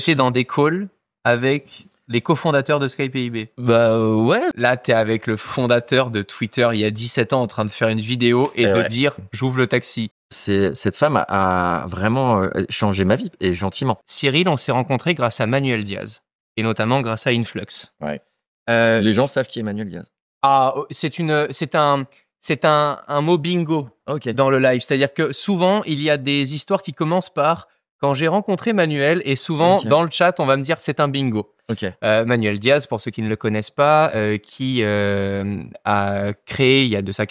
T'es dans des calls avec les cofondateurs de SkyPIB. Bah ouais. Là, t'es avec le fondateur de Twitter il y a 17 ans en train de faire une vidéo et de dire « j'ouvre le taxi ». Cette femme a vraiment changé ma vie, et gentiment. Cyril, on s'est rencontrés grâce à Manuel Diaz, et notamment grâce à Influx. Ouais. Les gens savent qui est Manuel Diaz. Ah, c'est un mot bingo dans le live. C'est-à-dire que souvent, il y a des histoires qui commencent par « quand j'ai rencontré Manuel », et souvent, dans le chat, on va me dire « c'est un bingo ». Manuel Diaz, pour ceux qui ne le connaissent pas, qui a créé, il y a de ça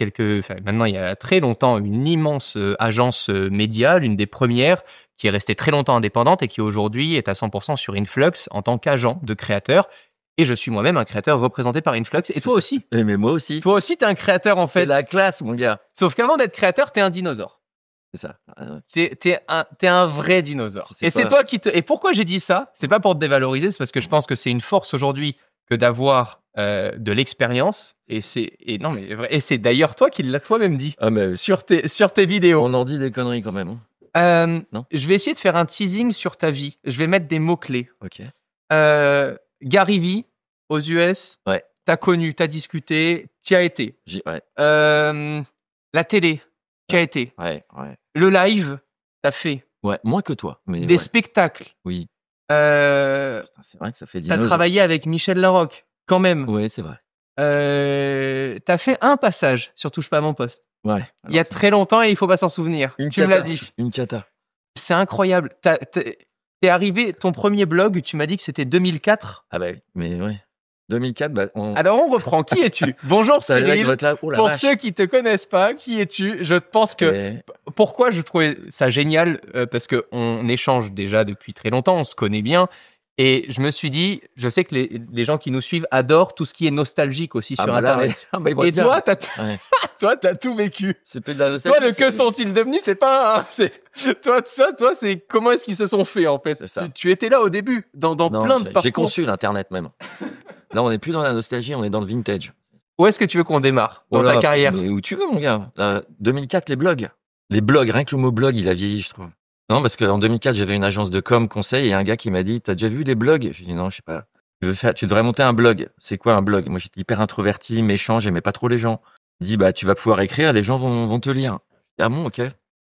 maintenant il y a très longtemps, une immense agence média, l'une des premières, qui est restée très longtemps indépendante et qui aujourd'hui est à 100% sur Influx en tant qu'agent de créateur. Et je suis moi-même un créateur représenté par Influx. Et toi aussi. Mais moi aussi. Toi aussi, t'es un créateur en fait. C'est la classe, mon gars. Sauf qu'avant d'être créateur, t'es un dinosaure. C'est ça. T'es un vrai dinosaure. Et c'est toi qui Et pourquoi j'ai dit ça? C'est pas pour te dévaloriser, c'est parce que je pense que c'est une force aujourd'hui que d'avoir de l'expérience. Et c'est d'ailleurs toi qui l'as toi-même dit. Ah mais sur tes vidéos. On en dit des conneries quand même. Non. Je vais essayer de faire un teasing sur ta vie. Je vais mettre des mots-clés. Ok. Gary Vee, aux US. Ouais. T'as connu, t'as discuté, t'y as été. Ouais. La télé, t'y as été. Ouais. Le live, t'as fait. Ouais, moins que toi. Mais des spectacles. Oui. Putain, c'est vrai que ça fait 10 T'as travaillé avec Michel Larocque, quand même. Oui, c'est vrai. T'as fait un passage sur Touche pas à mon poste. Ouais. Il y a très longtemps et il faut pas s'en souvenir. Tu me l'as dit. Une cata. C'est incroyable. T'es arrivé, ton premier blog, tu m'as dit que c'était 2004. Ah bah oui, mais ouais. 2004, Alors on reprend. Qui es-tu? Bonjour Cyril. Pour vache. ceux qui te connaissent pas, qui es-tu? Je pense que... Pourquoi je trouvais ça génial? Parce qu'on échange déjà depuis très longtemps, on se connaît bien. Et je me suis dit, je sais que les gens qui nous suivent adorent tout ce qui est nostalgique aussi sur Internet. Et toi, t'as tout vécu. C'est plus de la nostalgie. Toi, le que sont-ils devenus, c'est pas... Toi, c'est comment est-ce qu'ils se sont fait, en fait. Tu étais là au début, dans plein de parcours. J'ai conçu l'Internet, même. Là, on n'est plus dans la nostalgie, on est dans le vintage. Où est-ce que tu veux qu'on démarre dans ta carrière? Mais où tu veux, mon gars. 2004, les blogs. Les blogs, rien que le mot blog, il a vieilli, je trouve. Non, parce qu'en 2004, j'avais une agence de com conseil et un gars qui m'a dit « T'as déjà vu les blogs ?» J'ai dit « Non, je sais pas. Tu devrais monter un blog. » C'est quoi un blog? Moi, j'étais hyper introverti, méchant, j'aimais pas trop les gens. Il dit « Bah, tu vas pouvoir écrire, les gens vont te lire. » Ah bon, ok.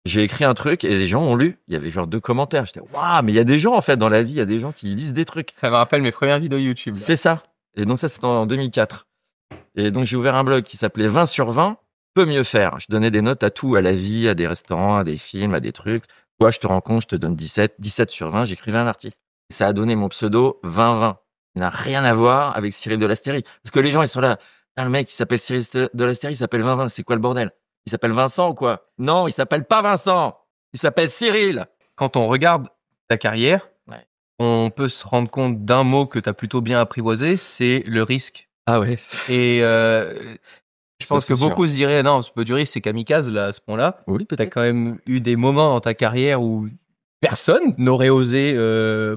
J'ai écrit un truc et les gens ont lu. Il y avait genre 2 commentaires. J'étais « Waouh, mais il y a des gens, en fait, dans la vie, il y a des gens qui lisent des trucs. » Ça me rappelle mes premières vidéos YouTube. Là. C'est ça. Et donc ça, c'était en 2004. Et donc, j'ai ouvert un blog qui s'appelait 20 sur 20, peut mieux faire. Je donnais des notes à tout, à la vie, à des restaurants, à des films, à des trucs. Toi, je te rends compte, je te donne 17 sur 20, j'écrivais un article. Et ça a donné mon pseudo 2020. Il n'a rien à voir avec Cyril de l'Astérie. Parce que les gens, ils sont là. Ah, le mec, il s'appelle Cyril de l'Astérie, il s'appelle 2020. C'est quoi le bordel? Il s'appelle Vincent ou quoi? Non, il s'appelle pas Vincent. Il s'appelle Cyril. Quand on regarde ta carrière, on peut se rendre compte d'un mot que tu as plutôt bien apprivoisé, c'est le risque. Ah ouais. Et je pense que beaucoup se diraient, non, c'est pas du risque, c'est kamikaze là, à ce point-là. Oui, peut-être. Tu as quand même eu des moments dans ta carrière où personne n'aurait osé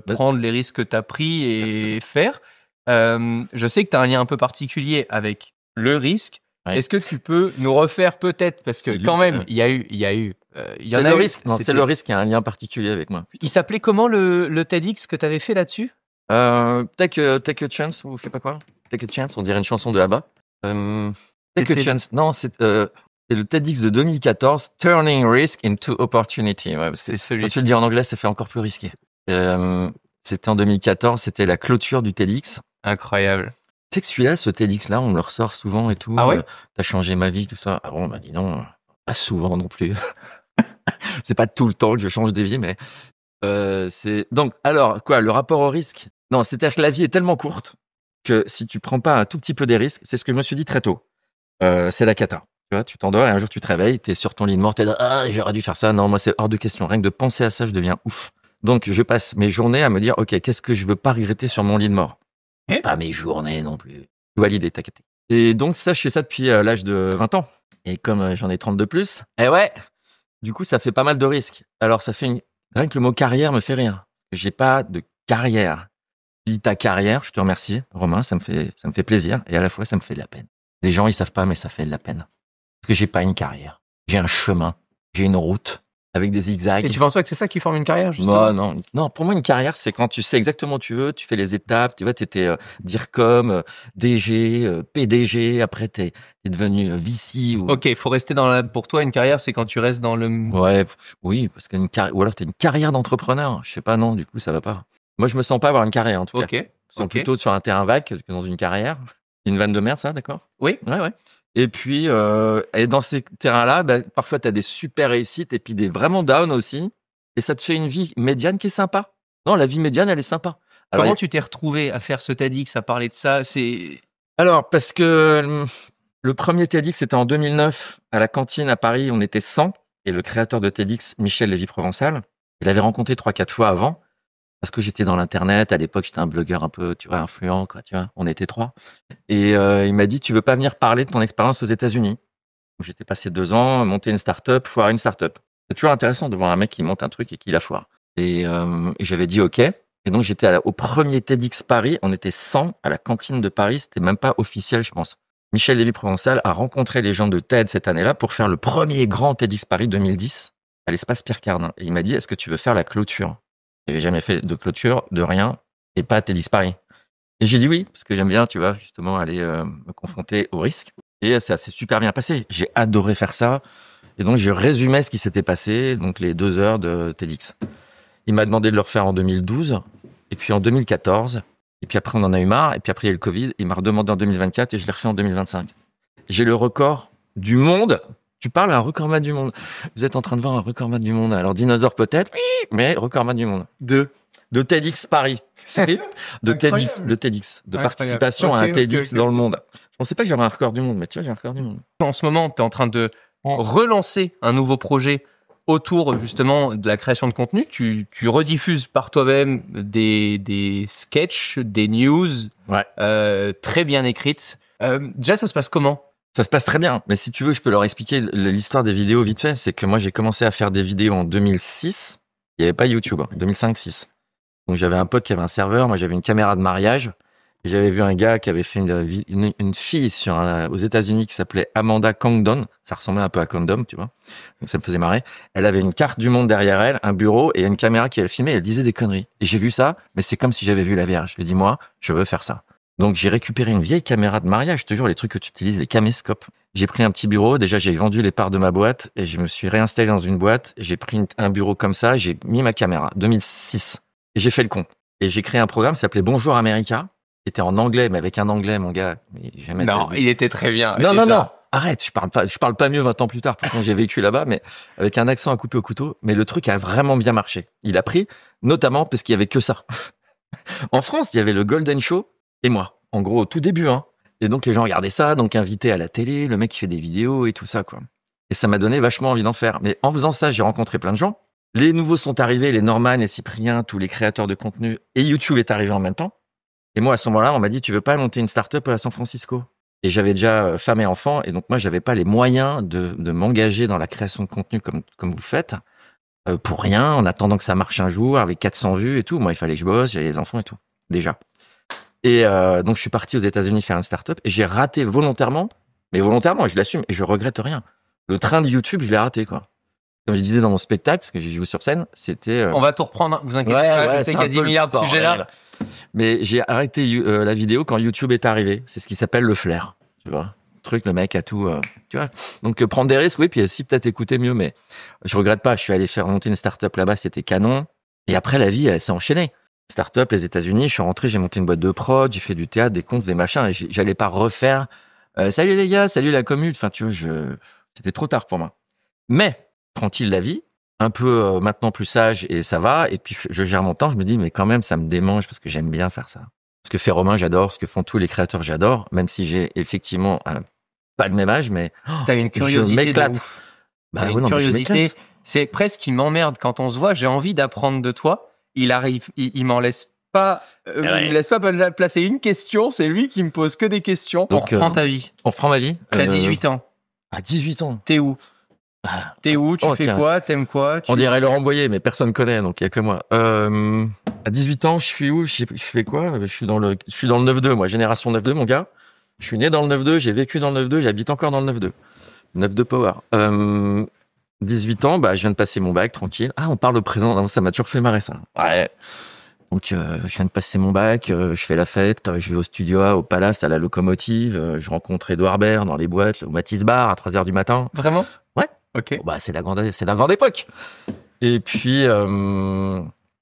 prendre les risques que tu as pris et faire. Je sais que tu as un lien un peu particulier avec le risque. Ouais. Est-ce que tu peux nous refaire peut-être, parce que quand même, il y a eu c'est le risque. Non, c'est le risque qui a un lien particulier avec moi. Putain. Il s'appelait comment le TEDx que tu avais fait là-dessus? Take a Chance, ou je sais pas quoi. Take a Chance, on dirait une chanson de ABBA. Take a Chance. Non, c'est le TEDx de 2014, Turning Risk into Opportunity. Ouais, c'est celui. Quand tu le dis en anglais, ça fait encore plus risqué. C'était en 2014, c'était la clôture du TEDx. Incroyable. Tu sais que celui-là, ce TEDx-là, on me le ressort souvent et tout. Ah ouais? T'as changé ma vie, tout ça. Ah bon, bah dis non, pas souvent non plus. C'est pas tout le temps que je change des vies, mais c'est... Donc, alors, quoi, le rapport au risque? Non, c'est-à-dire que la vie est tellement courte que si tu prends pas un tout petit peu des risques, c'est ce que je me suis dit très tôt. C'est la cata. Tu vois, tu t'endors et un jour tu te réveilles, t'es sur ton lit de mort, t'es là, ah, j'aurais dû faire ça. Non, moi, c'est hors de question. Rien que de penser à ça, je deviens ouf. Donc, je passe mes journées à me dire, ok, qu'est-ce que je veux pas regretter sur mon lit de mort? Pas mes journées non plus. Tu vois l'idée, t'as capté. Et donc, ça, je fais ça depuis l'âge de 20 ans. Et comme j'en ai 30 de plus, du coup, ça fait pas mal de risques. Alors, ça fait rien que le mot carrière me fait rire. J'ai pas de carrière. Tu dis ta carrière, je te remercie, Romain, ça me fait plaisir. Et à la fois, ça me fait de la peine. Les gens, ils savent pas, mais ça fait de la peine. Parce que j'ai pas une carrière. J'ai un chemin. J'ai une route avec des zigzags. Et tu penses pas que c'est ça qui forme une carrière, justement? Non. Pour moi, une carrière, c'est quand tu sais exactement où tu veux, tu fais les étapes. Tu vois, t'étais DIRCOM, DG, PDG. Après, t'es devenu VC. Ok, faut rester pour toi, une carrière, c'est quand tu restes dans le... Ouais, oui, parce qu'une carrière, ou alors t'as une carrière d'entrepreneur. Je sais pas, non, du coup, ça va pas. Moi, je me sens pas avoir une carrière, en tout cas. Je sens plutôt sur un terrain vague que dans une carrière. Une vanne de merde, ça, d'accord? Oui. Ouais. Et puis, et dans ces terrains-là, parfois, tu as des super réussites et puis des vraiment down aussi. Et ça te fait une vie médiane qui est sympa. Non, la vie médiane, elle est sympa. Alors, comment tu t'es retrouvé à faire ce TEDx, à parler de ça? Alors, parce que le premier TEDx, c'était en 2009. À la cantine à Paris, on était 100. Et le créateur de TEDx, Michel Lévy-Provençal, je l'avais rencontré 3-4 fois avant. Parce que j'étais dans l'internet, à l'époque, j'étais un blogueur un peu, tu vois, influent, quoi, tu vois, on était 3. Et il m'a dit, tu veux pas venir parler de ton expérience aux États-Unis? J'étais passé 2 ans, monter une start-up, foirer une start-up. C'est toujours intéressant de voir un mec qui monte un truc et qui la foire. Et j'avais dit OK. Et donc j'étais au premier TEDx Paris, on était 100 à la cantine de Paris, c'était même pas officiel, je pense. Michel Lévy-Provençal a rencontré les gens de TED cette année-là pour faire le premier grand TEDx Paris 2010 à l'espace Pierre Cardin. Et il m'a dit, est-ce que tu veux faire la clôture? J'avais jamais fait de clôture, de rien, et pas TEDx Paris. Et j'ai dit oui, parce que j'aime bien, tu vois, justement, aller me confronter au risque. Et ça s'est super bien passé. J'ai adoré faire ça. Et donc, je résumais ce qui s'était passé, donc les 2 heures de TEDx. Il m'a demandé de le refaire en 2012, et puis en 2014, et puis après, on en a eu marre, et puis après, il y a eu le Covid, il m'a redemandé en 2024, et je l'ai refait en 2025. J'ai le record du monde. Tu parles à un recordman du monde. Vous êtes en train de voir un recordman du monde. Alors, dinosaure peut-être, mais recordman du monde. De TEDx Paris. Sérieux? De TEDx. De participation à un TEDx dans le monde. Je pensais pas que j'avais un record du monde, mais tu vois, j'ai un record du monde. En ce moment, tu es en train de relancer un nouveau projet autour, justement, de la création de contenu. Tu rediffuses par toi-même des sketchs, des news, très bien écrites. Déjà, ça se passe comment? Ça se passe très bien, mais si tu veux, je peux leur expliquer l'histoire des vidéos vite fait. C'est que moi, j'ai commencé à faire des vidéos en 2006. Il n'y avait pas YouTube, 2005-6. Donc, j'avais un pote qui avait un serveur. Moi, j'avais une caméra de mariage. Et j'avais vu un gars qui avait fait une fille aux États-Unis qui s'appelait Amanda Condon. Ça ressemblait un peu à Condom, tu vois. Donc, ça me faisait marrer. Elle avait une carte du monde derrière elle, un bureau et une caméra qui elle filmait. Elle disait des conneries. Et j'ai vu ça, mais c'est comme si j'avais vu la Vierge. J'ai dit, moi, je veux faire ça. Donc, j'ai récupéré une vieille caméra de mariage, toujours les trucs que tu utilises, les caméscopes. J'ai pris un petit bureau. Déjà, j'ai vendu les parts de ma boîte et je me suis réinstallé dans une boîte. J'ai pris un bureau comme ça. J'ai mis ma caméra. 2006. Et j'ai fait le con. Et j'ai créé un programme qui s'appelait Bonjour America. Qui était en anglais, mais avec un anglais, mon gars. Mais jamais. Non, il était très bien. Non. Arrête, je parle pas mieux 20 ans plus tard. Pourtant, j'ai vécu là-bas, mais avec un accent à couper au couteau. Mais le truc a vraiment bien marché. Il a pris, notamment parce qu'il y avait que ça. En France, il y avait le Golden Show et moi. En gros, au tout début, hein. Et donc, les gens regardaient ça, donc invité à la télé, le mec qui fait des vidéos et tout ça, quoi. Et ça m'a donné vachement envie d'en faire. Mais en faisant ça, j'ai rencontré plein de gens. Les nouveaux sont arrivés, les Norman, les Cyprien, tous les créateurs de contenu. Et YouTube est arrivé en même temps. Et moi, à ce moment-là, on m'a dit, tu veux pas monter une start-up à San Francisco? Et j'avais déjà femme et enfant. Et donc, moi, j'avais pas les moyens de m'engager dans la création de contenu comme vous faites. Pour rien, en attendant que ça marche un jour, avec 400 vues et tout. Moi, il fallait que je bosse, j'avais les enfants et tout. Déjà. Et donc, je suis parti aux États-Unis faire une start-up et j'ai raté volontairement, mais volontairement, je l'assume et je regrette rien. Le train de YouTube, je l'ai raté, quoi. Comme je disais dans mon spectacle, parce que j'ai joué sur scène, c'était... On va tout reprendre, vous inquiétez pas, je sais qu'il y a 10 milliards de sujets là. Mais j'ai arrêté la vidéo quand YouTube est arrivé. C'est ce qui s'appelle le flair, tu vois. Truc, le mec a tout, tu vois. Donc, prendre des risques, oui, puis aussi peut-être écouter mieux, mais je regrette pas. Je suis allé faire monter une start-up là-bas, c'était canon. Et après, la vie, elle s'est enchaînée. Start-up, les États-Unis, je suis rentré, j'ai monté une boîte de prod, j'ai fait du théâtre, des confs, des machins, et j'allais pas refaire salut les gars, salut la commune. Enfin, tu vois, c'était trop tard pour moi. Mais, tranquille la vie, un peu maintenant plus sage, et ça va, et puis je gère mon temps, je me dis, mais quand même, ça me démange parce que j'aime bien faire ça. Ce que fait Romain, j'adore, ce que font tous les créateurs, j'adore, même si j'ai effectivement pas le même âge, mais t'as une curiosité, je m'éclate. Bah, une curiosité, c'est presque qui m'emmerde quand on se voit, j'ai envie d'apprendre de toi. Il arrive, il m'en laisse pas, il me laisse pas placer une question, c'est lui qui me pose que des questions. Donc, on reprend ta vie. On reprend ma vie. T'as 18 ans. À 18 ans. T'es où? T'es où? Tu fais quoi? T'aimes quoi? On dirait Laurent Boyer, mais personne connaît, donc il y a que moi. À 18 ans, je suis où? Je fais quoi? Je suis dans le 9-2, moi, génération 9-2, mon gars. Je suis né dans le 9-2, j'ai vécu dans le 9-2, j'habite encore dans le 9-2. 9-2 Power. 18 ans, je viens de passer mon bac, tranquille. Ah, on parle au présent, non, ça m'a toujours fait marrer, ça. Ouais. Donc, je viens de passer mon bac, je fais la fête, je vais au Studio A, au Palace, à la Locomotive, je rencontre Edouard Baird dans les boîtes, au Matisse Bar, à 3h du matin. Vraiment? Ouais. Ok. Bon, c'est la grande époque. Et puis,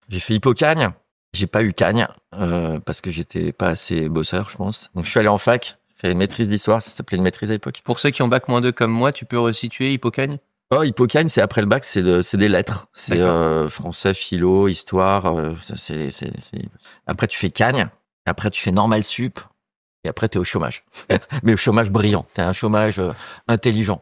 j'ai fait Hippocagne. J'ai pas eu Cagne, parce que j'étais pas assez bosseur, je pense. Donc, je suis allé en fac, fait une maîtrise d'histoire, ça s'appelait une maîtrise à l'époque. Pour ceux qui ont bac -2 comme moi, tu peux resituer Hippocagne? Oh, Hippocagne, c'est après le bac, c'est des lettres. C'est français, philo, histoire. Après, tu fais Cagne. Après, tu fais normal sup. Et après, t'es au chômage. Mais au chômage brillant. T'es un chômage intelligent.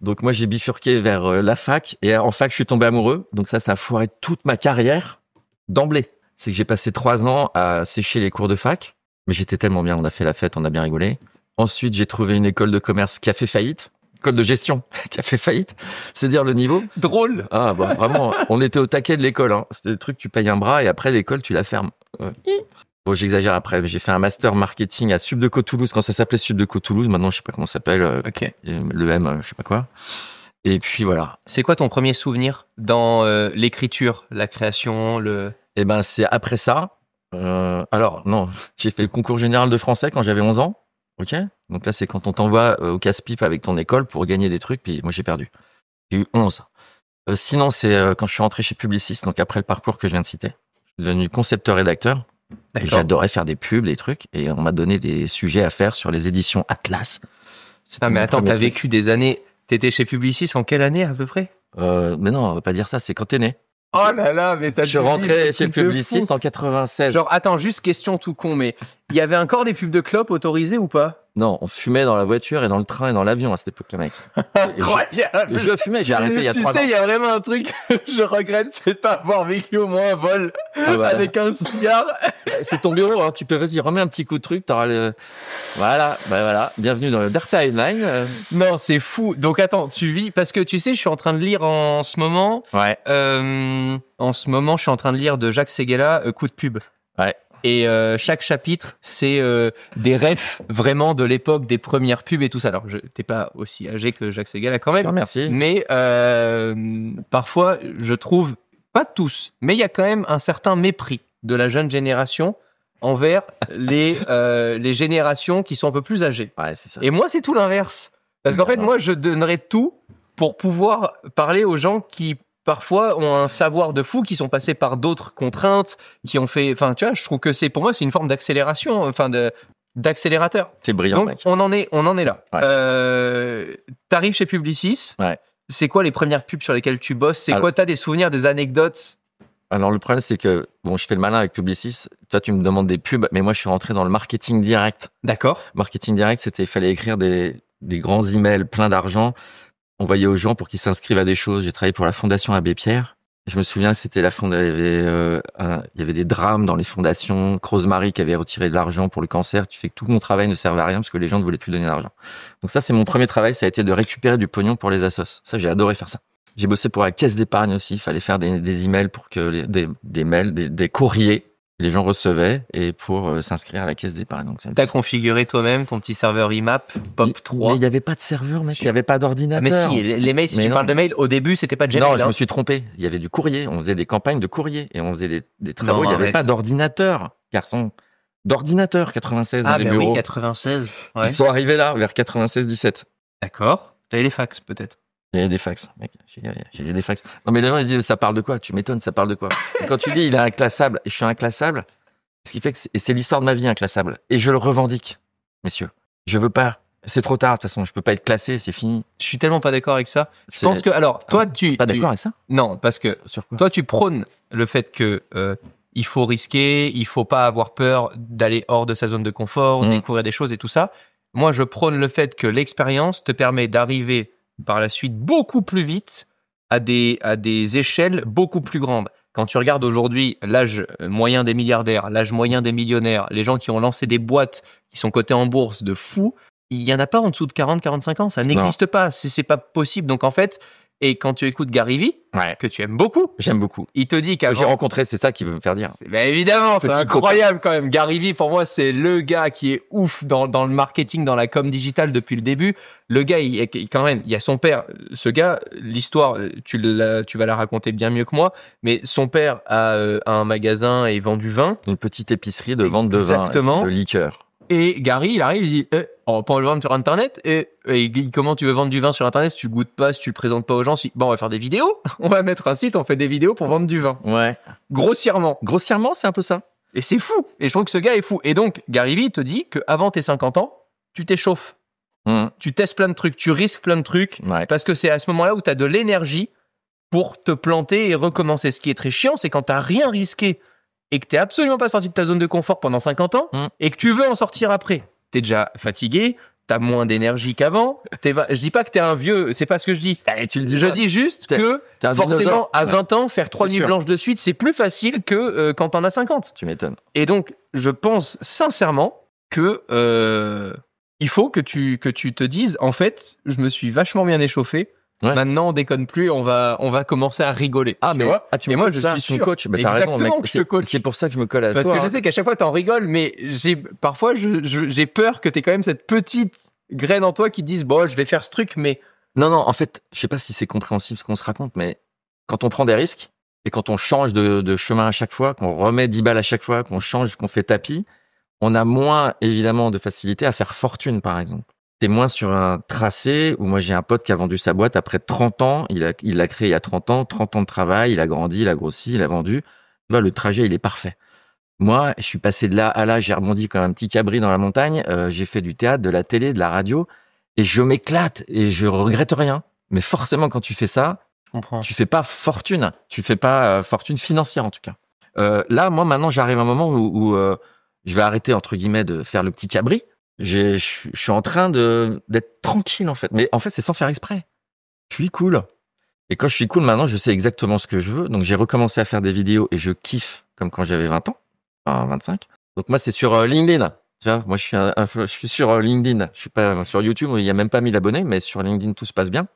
Donc, moi, j'ai bifurqué vers la fac. Et en fac, je suis tombé amoureux. Donc ça a foiré toute ma carrière d'emblée. C'est que j'ai passé 3 ans à sécher les cours de fac. Mais j'étais tellement bien. On a fait la fête, on a bien rigolé. Ensuite, j'ai trouvé une école de commerce qui a fait faillite. École de gestion qui a fait faillite, c'est dire le niveau. Drôle. Ah vraiment, on était au taquet de l'école. Hein. C'était le truc, tu payes un bras et après l'école, tu la fermes. Bon, j'exagère après, mais j'ai fait un master marketing à Subdeco Toulouse quand ça s'appelait Subdeco Toulouse. Maintenant, je sais pas comment ça s'appelle. Ok. Le M, je sais pas quoi. Et puis voilà. C'est quoi ton premier souvenir dans l'écriture, la création, Eh ben, c'est après ça. Alors non, j'ai fait le concours général de français quand j'avais 11 ans. Ok. Donc là, c'est quand on t'envoie au casse-pipe avec ton école pour gagner des trucs, puis moi, j'ai perdu. J'ai eu 11. Sinon, c'est quand je suis rentré chez Publicis, donc après le parcours que je viens de citer. Je suis devenu concepteur-rédacteur. Et j'adorais faire des pubs, des trucs, et on m'a donné des sujets à faire sur les éditions Atlas. Ah, mais attends, t'as vécu des années. T'étais chez Publicis en quelle année, à peu près? Mais non, on va pas dire ça, c'est quand t'es né. Oh là là, mais je suis rentré chez Publicis en 96. Genre, attends, juste question tout con, mais il y avait encore des pubs de clopes autorisées ou pas? Non, on fumait dans la voiture et dans le train et dans l'avion à cette époque-là, mec. Incroyable. Je fumais, j'ai arrêté il y a 3 ans. Tu sais, il y a vraiment un truc que je regrette, c'est de pas avoir vécu au moins un vol avec un cigare. C'est ton bureau, hein. Tu peux, vas-y, remets un petit coup de truc, t'auras le... Voilà, voilà. Bienvenue dans le Dark Timeline. Non, c'est fou. Donc attends, tu vis, parce que tu sais, je suis en train de lire en ce moment. Ouais. En ce moment, je suis en train de lire de Jacques Séguéla, Coup de pub. Ouais. Et chaque chapitre, c'est des refs vraiment de l'époque des premières pubs et tout ça. Alors, t'es pas aussi âgé que Jacques Séguéla quand même. Merci. Mais parfois, je trouve, pas tous, mais il y a quand même un certain mépris de la jeune génération envers les générations qui sont un peu plus âgées. Ouais, c'est ça. Et moi, c'est tout l'inverse. Parce qu'en fait, moi, je donnerais tout pour pouvoir parler aux gens qui parfois ont un savoir de fou, qui sont passés par d'autres contraintes, qui ont fait, enfin, tu vois, je trouve que pour moi, c'est une forme d'accélération, enfin, d'accélérateur. C'est brillant, donc, mec. on en est là. Ouais. T'arrives chez Publicis. Ouais. C'est quoi les premières pubs sur lesquelles tu bosses? C'est quoi, t'as des souvenirs, des anecdotes? Alors, le problème, c'est que, bon, je fais le malin avec Publicis. Toi, tu me demandes des pubs, mais moi, je suis rentré dans le marketing direct. D'accord. Marketing direct, il fallait écrire des grands emails plein d'argent, envoyer aux gens pour qu'ils s'inscrivent à des choses. J'ai travaillé pour la Fondation Abbé Pierre. Je me souviens que c'était il y avait des drames dans les fondations. Rosemary qui avait retiré de l'argent pour le cancer. Tu fais que tout mon travail ne servait à rien parce que les gens ne voulaient plus donner d'argent. Donc ça, c'est mon premier travail. Ça a été de récupérer du pognon pour les assos. Ça, j'ai adoré faire ça. J'ai bossé pour la caisse d'épargne aussi. Il fallait faire des emails pour que des courriers les gens recevaient et pour s'inscrire à la caisse d'épargne. Donc, t'as configuré toi-même ton petit serveur IMAP POP3. Mais il n'y avait pas de serveur, mec. Il n'y avait pas d'ordinateur. Mais si, les mails, si tu parles de mails, au début, c'était pas Gmail. Non, je me suis trompé. Il y avait du courrier. On faisait des campagnes de courrier et on faisait des travaux. Il n'y avait pas d'ordinateur, garçon. D'ordinateur, 96 dans les bureaux. Oui, 96. Ouais. Ils sont arrivés là, vers 96-17. D'accord. T'avais les fax, peut-être. Il y a des fax, mec. J'ai des fax. Non, mais les gens, ils disent, ça parle de quoi? Tu m'étonnes, ça parle de quoi? Et quand tu dis, il est inclassable, et je suis inclassable, ce qui fait que c'est l'histoire de ma vie, inclassable. Et je le revendique, messieurs. Je veux pas. C'est trop tard, de toute façon. Je peux pas être classé, c'est fini. Je suis tellement pas d'accord avec ça. Je pense que, alors, toi, pas d'accord avec ça? Non, parce que, toi, tu prônes le fait que, il faut risquer, il faut pas avoir peur d'aller hors de sa zone de confort, découvrir des choses et tout ça. Moi, je prône le fait que l'expérience te permet d'arriver par la suite beaucoup plus vite à des échelles beaucoup plus grandes. Quand tu regardes aujourd'hui l'âge moyen des milliardaires, l'âge moyen des millionnaires, les gens qui ont lancé des boîtes qui sont cotées en bourse de fous, il y en a pas en dessous de 40-45 ans, ça n'existe pas, c'est pas possible. Donc en fait, Et quand tu écoutes Gary Vee, que tu aimes beaucoup, j'aime beaucoup. Il te dit qu'avant... J'ai rencontré, c'est ça qui veut me faire dire. Ben évidemment, c'est incroyable quand même. Gary Vee, pour moi, c'est le gars qui est ouf dans le marketing, dans la com digitale depuis le début. Le gars, il y a son père. Ce gars, l'histoire, tu vas la raconter bien mieux que moi, mais son père a un magasin et vend du vin. Une petite épicerie de vente de vin, de liqueur. Et Gary, il arrive, il dit on peut le vendre sur Internet. Et comment tu veux vendre du vin sur Internet si tu le goûtes pas, si tu le présentes pas aux gens? Bon, on va faire des vidéos. On va mettre un site, on fait des vidéos pour vendre du vin. Ouais. Grossièrement. Grossièrement, c'est un peu ça. Et c'est fou. Et je trouve que ce gars est fou. Et donc, Gary Vee te dit qu'avant tes 50 ans, tu t'échauffes. Tu testes plein de trucs, tu risques plein de trucs. Parce que c'est à ce moment-là où tu as de l'énergie pour te planter et recommencer. Ce qui est très chiant, c'est quand tu n'as rien risqué et que t'es absolument pas sorti de ta zone de confort pendant 50 ans et que tu veux en sortir après. T'es déjà fatigué, t'as moins d'énergie qu'avant. Je dis pas que t'es un vieux, c'est pas ce que je dis. Je dis juste que forcément, à 20 ans, faire 3 nuits blanches de suite, c'est plus facile que quand t'en as 50. Tu m'étonnes. Et donc, je pense sincèrement que il faut que tu te dises, en fait, je me suis vachement bien échauffé. Maintenant, on déconne plus, on va commencer à rigoler. Moi, je suis ton coach. T'as raison, mec. C'est pour ça que je me colle à toi. Parce que je sais qu'à chaque fois, t'en rigoles, mais parfois, j'ai peur que t'aies quand même cette petite graine en toi qui te dise, bon, je vais faire ce truc, mais... Non, en fait, je sais pas si c'est compréhensible ce qu'on se raconte, mais quand on prend des risques et quand on change de chemin à chaque fois, qu'on remet 10 balles à chaque fois, qu'on change, qu'on fait tapis, on a moins, évidemment, de facilité à faire fortune, par exemple. T'es moins sur un tracé où moi j'ai un pote qui a vendu sa boîte après 30 ans, il l'a créé il y a 30 ans de travail, il a grandi, il a grossi, il a vendu. Tu vois, le trajet, il est parfait. Moi, je suis passé de là à là, j'ai rebondi comme un petit cabri dans la montagne, j'ai fait du théâtre, de la télé, de la radio, et je m'éclate et je regrette rien. Mais forcément, quand tu fais ça, tu fais pas fortune, tu fais pas fortune financière en tout cas. Là, moi maintenant, j'arrive à un moment où je vais arrêter entre guillemets de faire le petit cabri. Je suis en train d'être tranquille en fait, mais en fait c'est sans faire exprès. Je suis cool. Et quand je suis cool maintenant, je sais exactement ce que je veux. Donc j'ai recommencé à faire des vidéos et je kiffe comme quand j'avais 20 ans, enfin 25. Donc moi c'est sur LinkedIn. Tu vois, moi je suis sur LinkedIn. Je suis pas sur YouTube, il y a même pas 1000 abonnés, mais sur LinkedIn tout se passe bien.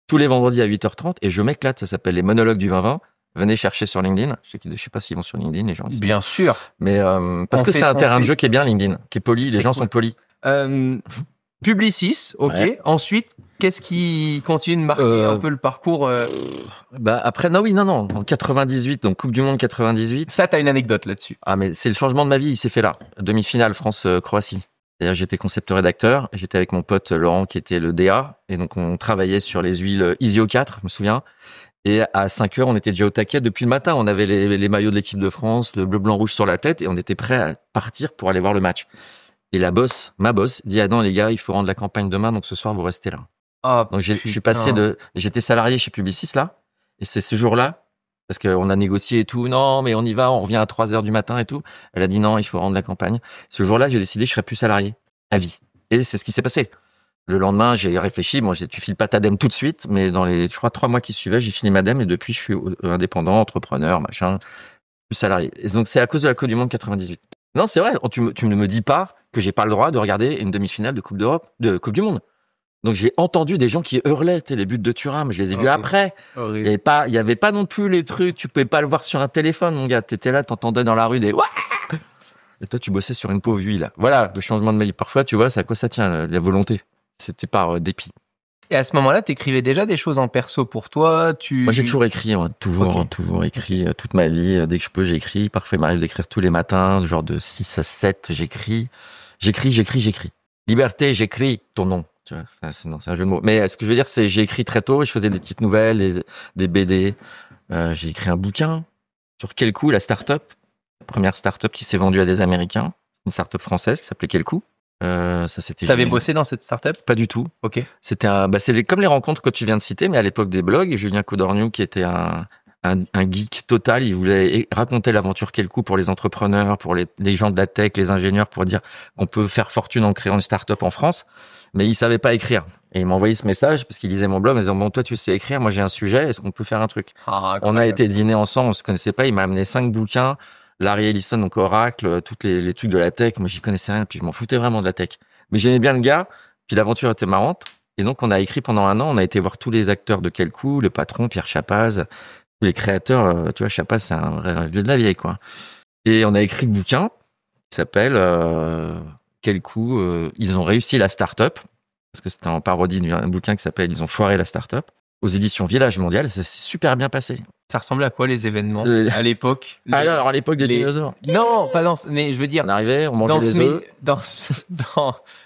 Tous les vendredis à 8h30 et je m'éclate. Ça s'appelle les monologues du 2020. Venez chercher sur LinkedIn. Je sais pas s'ils vont sur LinkedIn les gens. Ici. Bien sûr. Mais parce que c'est un terrain de jeu qui est bien LinkedIn, qui est poli. Les gens sont polis. Publicis, ok. Ouais. Ensuite, qu'est-ce qui continue de marquer un peu le parcours Après, non. En 98, donc Coupe du Monde 98. Ça, t'as une anecdote là-dessus. Ah, mais c'est le changement de ma vie, il s'est fait là. Demi-finale France-Croatie. C'est-à-dire, j'étais concepteur-rédacteur. J'étais avec mon pote Laurent, qui était le DA. Et donc, on travaillait sur les huiles Isio 4, je me souviens. Et à 5h, on était déjà au taquet depuis le matin. On avait les maillots de l'équipe de France, le bleu, blanc, rouge sur la tête. Et on était prêts à partir pour aller voir le match. Et ma boss, dit ah non les gars, il faut rendre la campagne demain, donc ce soir vous restez là. Donc je suis passé j'étais salarié chez Publicis là, et c'est ce jour-là, parce qu'on a négocié et tout, non mais on y va, on revient à 3h du matin et tout. Elle a dit non, il faut rendre la campagne. Ce jour-là, j'ai décidé que je serais plus salarié à vie. Et c'est ce qui s'est passé. Le lendemain, j'ai réfléchi, tu files pas ta DEM tout de suite, mais dans les, je crois, 3 mois qui suivaient, j'ai fini ma DEM et depuis je suis indépendant, entrepreneur, machin, plus salarié. Et donc c'est à cause de la Coupe du Monde 98. Non, c'est vrai, tu ne me dis pas que j'ai pas le droit de regarder une demi-finale de Coupe d'Europe, de Coupe du Monde. Donc j'ai entendu des gens qui hurlaient, les buts de Thuram, je les ai vus après. Il y avait pas non plus les trucs, tu pouvais pas le voir sur un téléphone, mon gars. T'étais là, t'entendais dans la rue des ouah. Et toi, tu bossais sur une pauvre huile. Voilà, le changement de ma vie. Parfois, tu vois, c'est à quoi ça tient, la volonté. C'était par dépit. Et à ce moment-là, t'écrivais déjà des choses en perso pour toi. Moi, j'ai toujours écrit, toujours écrit toute ma vie. Dès que je peux, j'écris. Parfois, il m'arrive d'écrire tous les matins, genre de 6 à 7, j'écris. Liberté, j'écris ton nom. Tu vois, enfin, c'est un jeu de mots. Mais ce que je veux dire, c'est j'ai écrit très tôt. Je faisais des petites nouvelles, des BD. J'ai écrit un bouquin sur Quel coup, la start-up, la première start-up qui s'est vendue à des Américains. Une start-up française qui s'appelait Quel coup. Ça c'était. T'avais bossé dans cette start-up ? Pas du tout. Ok. C'était comme les rencontres que tu viens de citer, mais à l'époque des blogs. Et Julien Codorniou, qui était un geek total, il voulait raconter l'aventure Quel coup pour les entrepreneurs, pour les gens de la tech, les ingénieurs, pour dire qu'on peut faire fortune en créant une start-up en France. Mais il savait pas écrire. Et il m'a envoyé ce message parce qu'il lisait mon blog en disant bon, toi tu sais écrire, moi j'ai un sujet, est-ce qu'on peut faire un truc ? On a été dîner ensemble, on se connaissait pas, il m'a amené 5 bouquins. Larry Ellison, donc Oracle, tous les trucs de la tech. Moi, j'y connaissais rien, puis je m'en foutais vraiment de la tech. Mais j'aimais bien le gars, puis l'aventure était marrante. Et donc, on a écrit pendant 1 an, on a été voir tous les acteurs de Quel coup, le patron, Pierre Chapaz, les créateurs. Tu vois, Chapaz, c'est un vrai vieux de la vieille, quoi. Et on a écrit le bouquin qui s'appelle Quel coup, ils ont réussi la start-up. Parce que c'était en parodie d'un bouquin qui s'appelle Ils ont foiré la start-up. Aux éditions Village Mondial, ça s'est super bien passé. Ça ressemblait à quoi les événements à l'époque Alors, à l'époque des dinosaures. Non, pas dans. Mais je veux dire. On arrivait, on mangeait des œufs.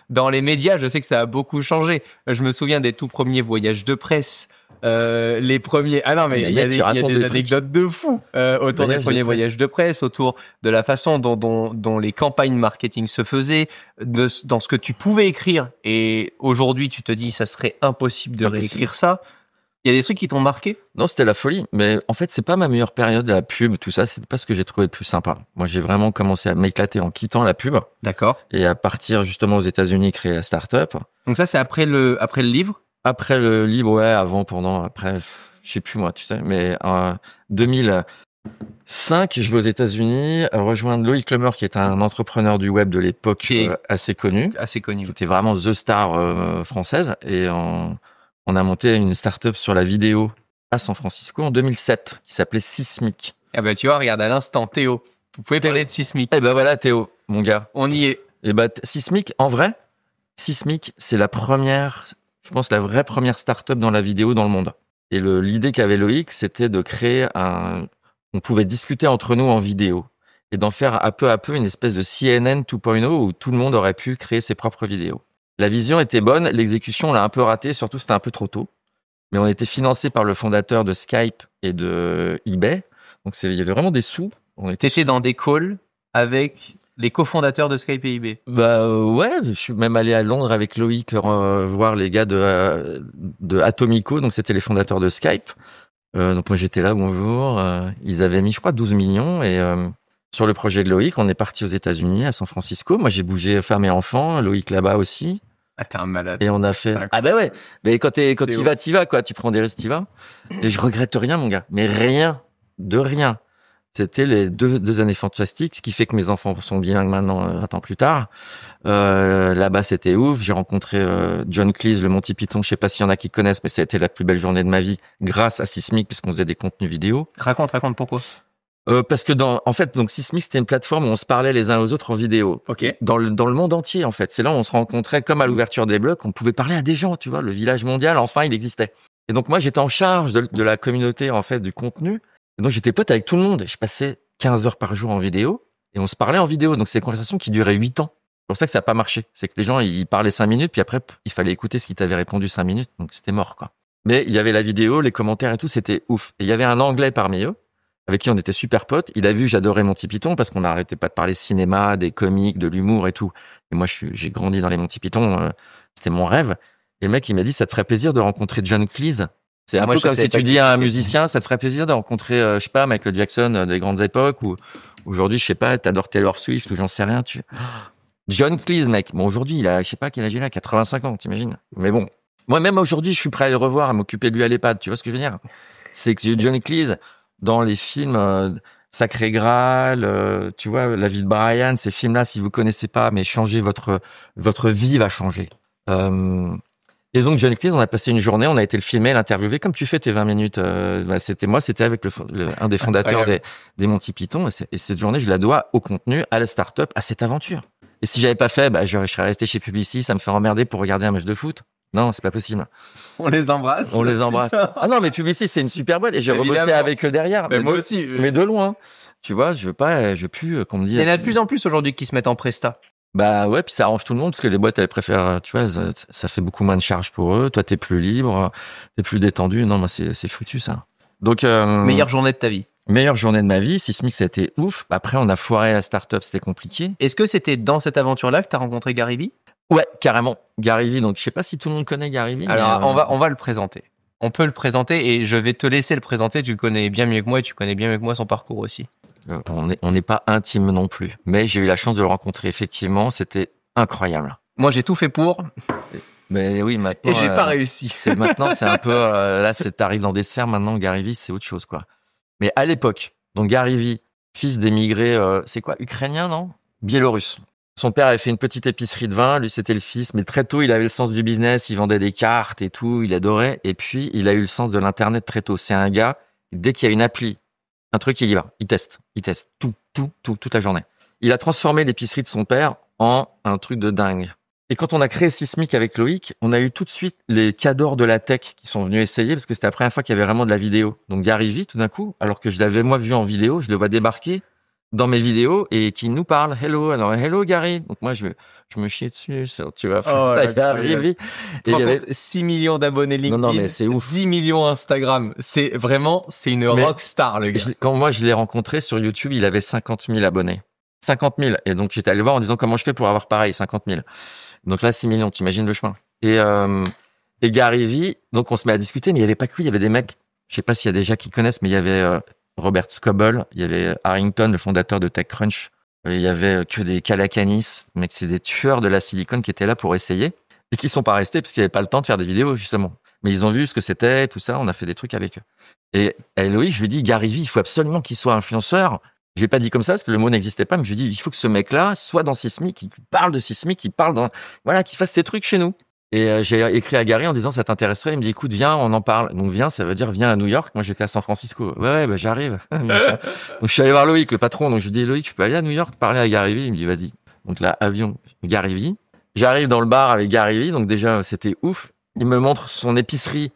Dans les médias, je sais que ça a beaucoup changé. Je me souviens des tout premiers voyages de presse. Les premiers. Ah non, mais il y a des anecdotes de fou autour des premiers voyages de presse, autour de la façon dont les campagnes marketing se faisaient, dans ce que tu pouvais écrire. Et aujourd'hui, tu te dis, ça serait impossible de réécrire ça. Il y a des trucs qui t'ont marqué? Non, c'était la folie. Mais en fait, c'est pas ma meilleure période, la pub, tout ça. C'est pas ce que j'ai trouvé le plus sympa. Moi, j'ai vraiment commencé à m'éclater en quittant la pub. D'accord. Et à partir justement aux États-Unis, créer la start-up. Donc ça, c'est après le livre? Après le livre, ouais, avant, pendant, après, je sais plus moi, tu sais. Mais en 2005, je vais aux États-Unis rejoindre Loïc Lemer, qui est un entrepreneur du web de l'époque assez connu. Assez connu. Qui était vraiment the star française. Et on a monté une start-up sur la vidéo à San Francisco en 2007 qui s'appelait Sismic. Ah ben tu vois, regarde à l'instant, Théo. Vous pouvez parler de Sismic. Eh ben voilà, Théo, mon gars. On y est. Eh ben Sismic, en vrai, Sismic, c'est la première, je pense la vraie première start-up dans la vidéo dans le monde. Et l'idée qu'avait Loïc, c'était de créer on pouvait discuter entre nous en vidéo et d'en faire à peu une espèce de CNN 2.0 où tout le monde aurait pu créer ses propres vidéos. La vision était bonne, l'exécution on l'a un peu ratée, surtout c'était un peu trop tôt. Mais on était financé par le fondateur de Skype et de eBay. Donc il y avait vraiment des sous. T'étais dans des calls avec les cofondateurs de Skype et eBay? Ouais, je suis même allé à Londres avec Loïc voir les gars de Atomico, donc c'était les fondateurs de Skype. Donc moi j'étais là, bonjour. Ils avaient mis je crois 12 millions et sur le projet de Loïc, on est parti aux États-Unis, à San Francisco. Moi j'ai bougé femme et enfant, Loïc là-bas aussi. Ah, t'es un malade. Et on a fait. Ah bah ouais. Mais quand t'y vas, quoi. Tu prends des risques, t'y vas. Et je regrette rien, mon gars. Mais rien. De rien. C'était les deux années fantastiques, ce qui fait que mes enfants sont bilingues maintenant, 20 ans plus tard. Là-bas, c'était ouf. J'ai rencontré John Cleese, le Monty Python. Je sais pas s'il y en a qui connaissent, mais ça a été la plus belle journée de ma vie grâce à Sismic, puisqu'on faisait des contenus vidéo. Raconte pourquoi. Parce que en fait, donc Sismic, c'était une plateforme où on se parlait les uns aux autres en vidéo. Ok. Dans le monde entier, en fait. C'est là où on se rencontrait, comme à l'ouverture des blocs, on pouvait parler à des gens, tu vois. Le village mondial, enfin, il existait. Et donc, moi, j'étais en charge de la communauté, en fait, du contenu. Et donc, j'étais pote avec tout le monde. Je passais 15 heures par jour en vidéo et on se parlait en vidéo. Donc, c'est des conversations qui duraient 8 ans. C'est pour ça que ça n'a pas marché. C'est que les gens, ils parlaient 5 minutes, puis après, il fallait écouter ce qu'ils t'avaient répondu 5 minutes. Donc, c'était mort, quoi. Mais il y avait la vidéo, les commentaires et tout, c'était ouf. Et il y avait un Anglais parmi eux, avec qui on était super potes. Il a vu, j'adorais Monty Python parce qu'on n'arrêtait pas de parler cinéma, des comiques, de l'humour et tout. Et moi, j'ai grandi dans les Monty Python. C'était mon rêve. Et le mec, il m'a dit, ça te ferait plaisir de rencontrer John Cleese. C'est un peu comme si tu dis à un musicien, ça te ferait plaisir de rencontrer, je sais pas, Michael Jackson des grandes époques, ou aujourd'hui, je sais pas, t'adores Taylor Swift, ou j'en sais rien, John Cleese, mec. Bon, aujourd'hui, il a, je sais pas quel âge il a, 85 ans, t'imagines? Mais bon. Moi, même aujourd'hui, je suis prêt à le revoir, à m'occuper de lui à l'EHPAD, tu vois ce que je veux dire? C'est que John Cleese, dans les films, Sacré Graal, tu vois, La vie de Brian, ces films-là, si vous connaissez pas, mais changez votre vie va changer. Et donc, John Cleese, on a passé une journée, on a été le filmer, l'interviewer, comme tu fais tes 20 minutes. C'était moi, c'était avec un des fondateurs des Monty Python. Et cette journée, je la dois au contenu, à la start-up, à cette aventure. Et si j'avais pas fait, je serais resté chez Publicis, ça me fait emmerder pour regarder un match de foot. Non, c'est pas possible. On les embrasse. On les embrasse. Ah non, mais Publicis, c'est une super boîte et j'ai rebossé avec eux derrière. Mais moi aussi. Mais de loin. Tu vois, je veux plus qu'on me dise. Il y en a de plus en plus aujourd'hui qui se mettent en presta. Bah ouais, puis ça arrange tout le monde parce que les boîtes, elles préfèrent, tu vois, ça fait beaucoup moins de charges pour eux. Toi, t'es plus libre, t'es plus détendu. Non, moi, c'est foutu, ça. Donc, meilleure journée de ta vie. Meilleure journée de ma vie. Sismic, ça a été ouf. Après, on a foiré la start-up, c'était compliqué. Est-ce que c'était dans cette aventure-là que t'as rencontré Gary Vee? Ouais, carrément. Gary Vee. Donc, je sais pas si tout le monde connaît Gary Vee. Alors, on va le présenter. On peut le présenter et je vais te laisser le présenter. Tu le connais bien mieux que moi et tu connais bien mieux que moi son parcours aussi. On n'est pas intime non plus, mais j'ai eu la chance de le rencontrer. Effectivement, c'était incroyable. Moi, j'ai tout fait pour. Mais oui, maintenant. Et j'ai pas réussi. Maintenant, c'est un peu là, t'arrives dans des sphères. Maintenant, Gary Vee, c'est autre chose, quoi. Mais à l'époque, donc Gary Vee, fils d'émigrés, c'est quoi, ukrainien, non? Biélorusse. Son père avait fait une petite épicerie de vin, lui c'était le fils, mais très tôt il avait le sens du business, il vendait des cartes et tout, il adorait. Et puis il a eu le sens de l'internet très tôt. C'est un gars, dès qu'il y a une appli, un truc, il y va, il teste toute la journée. Il a transformé l'épicerie de son père en un truc de dingue. Et quand on a créé Sismic avec Loïc, on a eu tout de suite les cadors de la tech qui sont venus essayer parce que c'était la première fois qu'il y avait vraiment de la vidéo. Donc Gary Vee, tout d'un coup, alors que je l'avais moi vu en vidéo, je le vois débarquer dans mes vidéos et qui nous parle. Hello, alors hello Gary. Donc moi je me chiais dessus, tu vois. Ça Gary Vee. Et il y avait 6 millions d'abonnés LinkedIn, non, mais c'est ouf. 10 millions Instagram. C'est une rockstar le gars. Quand moi je l'ai rencontré sur YouTube, il avait 50 000 abonnés. 50 000. Et donc j'étais allé voir en disant comment je fais pour avoir pareil, 50 000. Donc là 6 millions, t'imagines le chemin. Et Gary Vee, donc on se met à discuter, mais il y avait pas que lui, il y avait des mecs. Je sais pas s'il y a des gens qui connaissent, mais il y avait Robert Scoble, il y avait Harrington, le fondateur de TechCrunch, il y avait que des Calacanis, mec, c'est des tueurs de la silicone qui étaient là pour essayer et qui sont pas restés parce qu'ils avaient pas le temps de faire des vidéos, justement. Mais ils ont vu ce que c'était, tout ça, on a fait des trucs avec eux. Et à Loïc, je lui dis, Gary Vee, il faut absolument qu'il soit influenceur. Je l'ai pas dit comme ça parce que le mot n'existait pas, mais je lui dis, il faut que ce mec-là soit dans Sismic, qu'il parle de Sismic, qu'il fasse ces trucs chez nous. Et j'ai écrit à Gary en disant ça t'intéresserait. Il me dit écoute viens on en parle. Donc viens ça veut dire viens à New York. Moi j'étais à San Francisco. Ouais bah j'arrive. Bien sûr. Donc je suis allé voir Loïc le patron. Donc je lui dis Loïc je peux aller à New York parler à Gary Vee. Il me dit vas-y. Donc là avion Gary Vee. J'arrive dans le bar avec Gary Vee. Donc déjà c'était ouf. Il me montre son épicerie.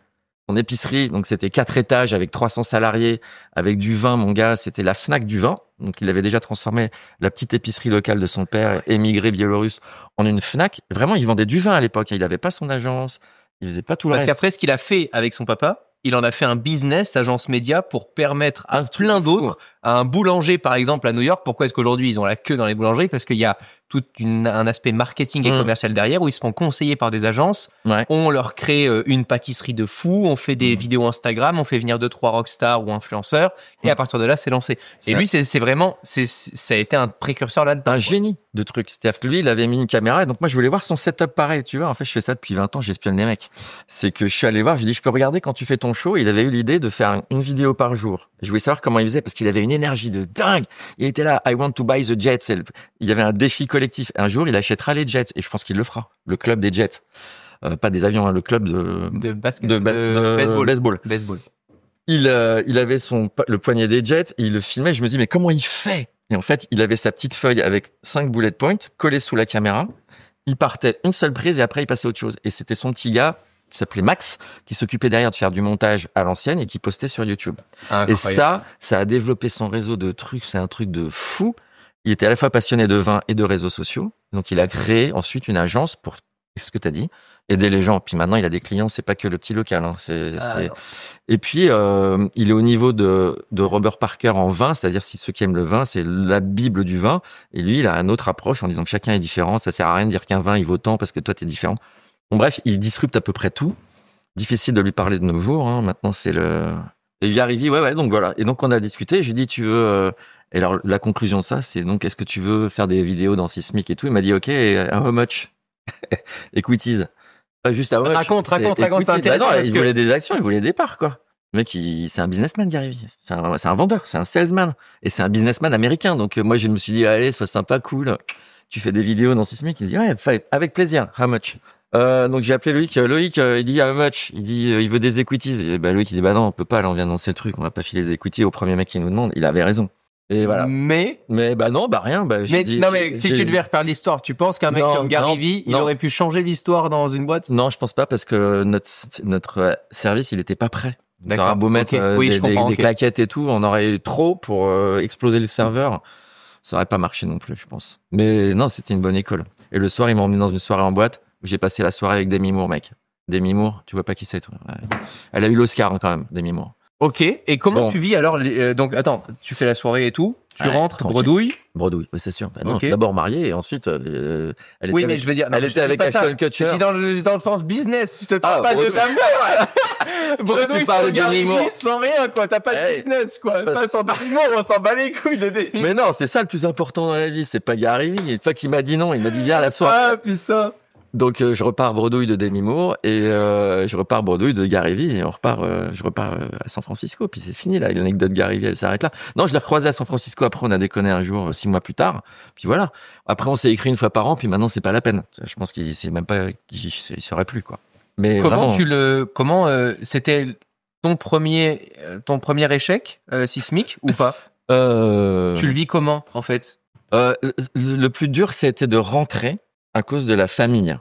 Donc c'était 4 étages avec 300 salariés, avec du vin, mon gars, c'était la Fnac du vin. Donc il avait déjà transformé la petite épicerie locale de son père, émigré biélorusse, en une Fnac. Vraiment, il vendait du vin à l'époque. Il n'avait pas son agence, il faisait pas tout le reste. Parce qu'après, ce qu'il a fait avec son papa, il en a fait un business, agence média, pour permettre à plein d'autres, à un boulanger par exemple à New York. Pourquoi est-ce qu'aujourd'hui ils ont la queue dans les boulangeries? Parce qu'il y a tout un aspect marketing et commercial derrière où ils se font conseiller par des agences. Ouais. On leur crée une pâtisserie de fou, on fait des vidéos Instagram, on fait venir 2-3 rockstars ou influenceurs et à partir de là c'est lancé. Et lui c'est vraiment, ça a été un précurseur là-dedans. Un génie de trucs. C'est-à-dire que lui il avait mis une caméra et donc moi je voulais voir son setup pareil. Tu vois, en fait je fais ça depuis 20 ans, j'espionne les mecs. C'est que je suis allé voir, je lui dis je peux regarder quand tu fais ton show. Il avait eu l'idée de faire une vidéo par jour. Je voulais savoir comment il faisait parce qu'il avait une énergie de dingue. Il était là, I want to buy the Jets. Il y avait un défi collectif. Un jour, il achètera les Jets et je pense qu'il le fera. Le club des Jets, pas des avions, hein, le club de baseball. Il avait le poignet des Jets, et il le filmait. Je me dis mais comment il fait? Et en fait, il avait sa petite feuille avec 5 bullet points collés sous la caméra. Il partait une seule prise et après il passait à autre chose. Et c'était son petit gars qui s'appelait Max, qui s'occupait derrière de faire du montage à l'ancienne et qui postait sur YouTube. Incroyable. Et ça a développé son réseau de trucs, c'est un truc de fou. Il était à la fois passionné de vin et de réseaux sociaux. Donc, il a créé ensuite une agence pour, c'est ce que tu as dit, aider les gens. Puis maintenant, il a des clients, c'est pas que le petit local. Hein. Et puis, il est au niveau de Robert Parker en vin, c'est-à-dire si ceux qui aiment le vin, c'est la Bible du vin. Et lui, il a une autre approche en disant que chacun est différent. Ça sert à rien de dire qu'un vin, il vaut tant parce que toi, t'es différent. Bon, bref, il disrupte à peu près tout. Difficile de lui parler de nos jours. Hein. Maintenant, c'est le... Et Gary Vee, ouais, donc voilà. Et donc, on a discuté. Je lui ai dit, tu veux... Et alors, la conclusion de ça, c'est donc, est-ce que tu veux faire des vidéos dans Sismic et tout? Il m'a dit, OK, how much? Equities. Juste how much? Raconte, c'est intéressant. Bah non, il voulait des actions, il voulait des parts, quoi. Le mec, c'est un businessman, Gary Vee. C'est un vendeur, c'est un salesman. Et c'est un businessman américain. Donc, moi, je me suis dit, allez, sois sympa, cool. Tu fais des vidéos dans Sismic? Il dit, ouais, avec plaisir. How much? Donc j'ai appelé Loïc, il dit how much? Il dit il veut des equities. Et Loïc il dit bah non, on peut pas, là on vient d'annoncer le truc, on va pas filer les equities au premier mec qui nous demande. Il avait raison. Et voilà. Mais bah non, bah rien, si tu devais refaire l'histoire, tu penses qu'un mec comme Gary Vee, il aurait pu changer l'histoire dans une boîte? Non, je pense pas parce que notre service, il était pas prêt. T'aurais beau mettre des claquettes et tout, on aurait eu trop pour exploser le serveur. Ça aurait pas marché non plus, je pense. Mais non, c'était une bonne école. Et le soir, ils m'ont emmené dans une soirée en boîte. J'ai passé la soirée avec Demi Moore, mec. Demi Moore, tu vois pas qui c'est, toi. Ouais. Elle a eu l'Oscar, hein, quand même, Demi Moore. Ok, et comment tu vis alors donc, attends, tu fais la soirée et tout, tu rentres, tranquille. Bredouille, oui, c'est sûr. Bah, non, d'abord mariée et ensuite, elle était mais je veux dire, elle était avec Ashton Kutcher. C'est dans le sens business, je te parle pas de d'amour. Bredouille, sans Demi Moore, sans rien, quoi. T'as pas de business, quoi. Pas sans Demi Moore, on s'en bat les couilles de Demi. Mais non, c'est ça le plus important dans la vie, c'est pas Gary Vee. Une fois qu'il m'a dit non, il m'a dit viens à la soirée. Ah, putain. Donc je repars bredouille de Demi Moore et je repars bredouille de Gary Vee et je repars à San Francisco. Puis c'est fini là, l'anecdote Gary Vee elle s'arrête là. Non, je l'ai recroisé à San Francisco. Après on a déconné un jour, 6 mois plus tard. Puis voilà. Après on s'est écrit une fois par an. Puis maintenant c'est pas la peine. Je pense qu'il sait même pas qu'il saurait plus quoi. Mais comment c'était ton premier échec sismique ou pas? Tu le vis comment en fait? Le plus dur c'était de rentrer à cause de la famille.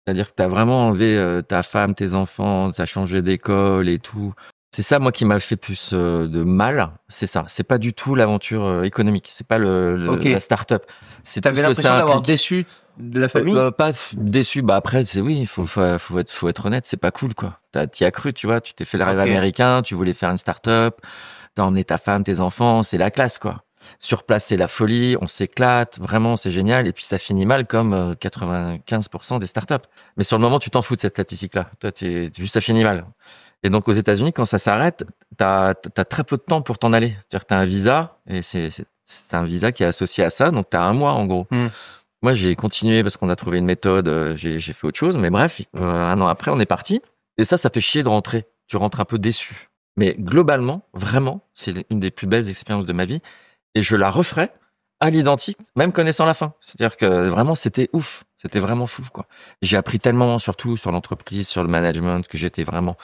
C'est-à-dire que t'as vraiment enlevé ta femme, tes enfants, t'as changé d'école et tout. C'est ça, moi, qui m'a fait plus de mal. C'est ça. C'est pas du tout l'aventure économique. C'est pas la start-up. T'avais l'impression d'avoir déçu de la famille? Pas déçu. Bah après, il faut être honnête. C'est pas cool, quoi. T'y as cru, tu vois. Tu t'es fait le rêve américain. Tu voulais faire une start-up. T'as emmené ta femme, tes enfants. C'est la classe, quoi. Sur place, c'est la folie, on s'éclate, vraiment, c'est génial. Et puis, ça finit mal comme 95% des startups. Mais sur le moment, tu t'en fous de cette statistique-là. Toi, juste, ça finit mal. Et donc, aux États-Unis, quand ça s'arrête, t'as très peu de temps pour t'en aller. C'est-à-dire que t'as un visa, et c'est un visa qui est associé à ça, donc t'as 1 mois, en gros. Moi, j'ai continué parce qu'on a trouvé une méthode, j'ai fait autre chose. Mais bref, 1 an après, on est parti. Et ça fait chier de rentrer. Tu rentres un peu déçu. Mais globalement, vraiment, c'est une des plus belles expériences de ma vie. Et je la referais à l'identique, même connaissant la fin. C'est-à-dire que vraiment, c'était ouf. C'était vraiment fou, quoi. J'ai appris tellement, surtout sur l'entreprise, sur le management, que j'étais vraiment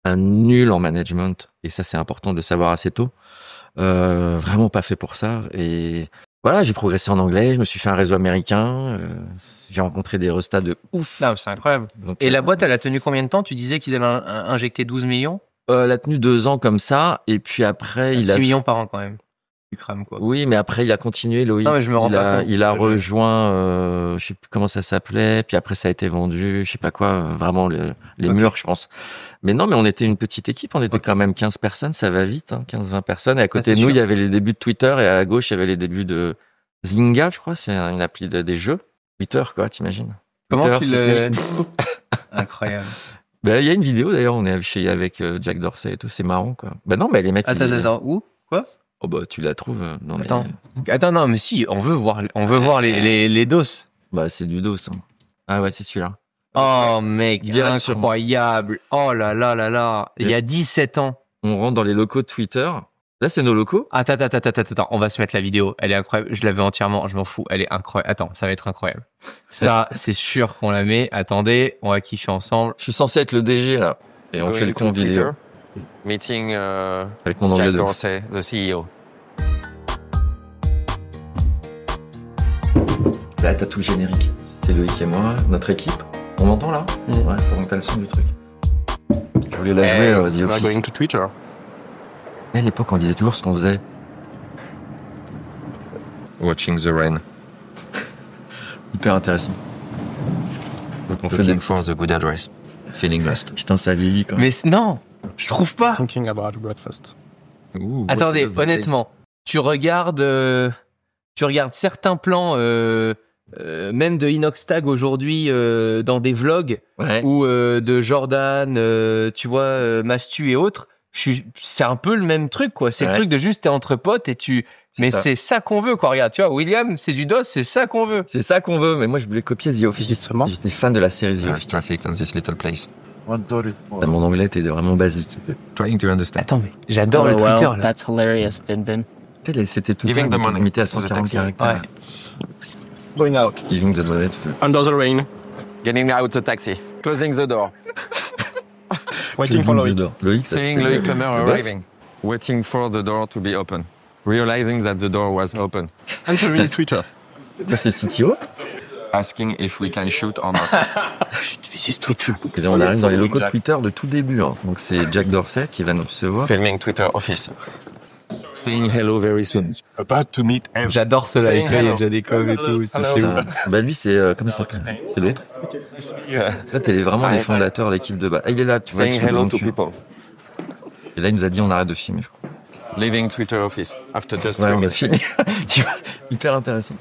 un nul en management. Et ça, c'est important de le savoir assez tôt. Vraiment pas fait pour ça. Et voilà, j'ai progressé en anglais. Je me suis fait un réseau américain. J'ai rencontré des restats de ouf. Non, c'est incroyable. Donc, et la boîte, elle a tenu combien de temps? Tu disais qu'ils avaient injecté 12 millions? Elle a tenu 2 ans comme ça. Et puis après, 6 millions par an, quand même. Crame, quoi. Oui, mais après il a continué, Loïc. Non, mais je me rends pas compte. Il a rejoint, je sais plus comment ça s'appelait, puis après ça a été vendu, je sais pas quoi, vraiment les murs, je pense. Mais non, mais on était une petite équipe, on était quand même 15 personnes, ça va vite, 15-20 personnes. Et à côté de nous, il y avait les débuts de Twitter et à gauche, il y avait les débuts de Zynga, je crois, c'est une appli des jeux. Twitter, quoi, t'imagines? Comment tu le... Incroyable. Ben, il y a une vidéo d'ailleurs, on est avec Jack Dorsey et tout, c'est marrant, quoi. Ben non, mais les mecs. Attends, où? Quoi? Oh bah tu la trouves. Non, Attends, non, mais si, on veut voir les doses. Bah c'est du dos. Ah ouais, c'est celui-là. Oh mec, incroyable. Oh là là là là. Il y a 17 ans. On rentre dans les locaux de Twitter. Là, c'est nos locaux. Attends, on va se mettre la vidéo. Elle est incroyable. Je l'avais entièrement, je m'en fous. Elle est incroyable. Attends, ça va être incroyable. Ça, c'est sûr qu'on la met. Attendez, on va kiffer ensemble. Je suis censé être le DG là. Et on fait le compte vidéo. Meeting avec mon anglais Jack Dorsey, the CEO. Là, t'as tout le générique. C'est Loïc et moi, notre équipe. On m'entend là? Ouais, pendant que t'as le son du truc. Je voulais la jouer, The Office. Going to Twitter. À l'époque, on disait toujours ce qu'on faisait. Watching the rain. Hyper intéressant. Looking for the good address. Feeling lost. Putain, ça vieillit quand même. Mais non, je trouve pas. Thinking about breakfast. Ooh, attendez, honnêtement, tu regardes certains plans, même de Inoxtag aujourd'hui dans des vlogs ou de Jordan, tu vois, Mastu et autres. C'est un peu le même truc, quoi. C'est le truc de juste t'es entre potes et tu. Mais c'est ça qu'on veut, quoi. Regarde, tu vois, William, c'est du DOS, c'est ça qu'on veut. C'est ça qu'on veut, mais moi je voulais copier The Office. J'étais fan de la série The Office. Traffic on this little place. Mon anglais était vraiment basique. Trying to understand. Attends, mais j'adore le Twitter, là. That's hilarious, Vin. C'était tout Giving the money. limité à 140 caractères. Going out. Giving the money. Under the rain. Getting out the taxi. Closing the door. Waiting for Loïc. Seeing Loïc Comer arriving. Waiting for the door to be open. Realizing that the door was open. Answering Twitter. Ça, c'est CTO. Asking if we can shoot or not. This is Twitter. Et là, on arrive dans les locaux de Twitter de tout début. Donc, c'est Jack Dorsey qui va nous recevoir. Filming Twitter office. Saying hello very soon. About to meet Eve. J'adore cela, il y a déjà des coms et tout. C'est ouf. Bah, lui, c'est, comment ça s'appelle? C'est l'autre? Là, t'es vraiment les fondateurs de l'équipe de base. Ah, il est là, tu vois. Saying hello to people. Et là, il nous a dit, on arrête de filmer, je crois. Leaving Twitter office after just 3 3 minutes. minutes. Tu vois, hyper intéressant.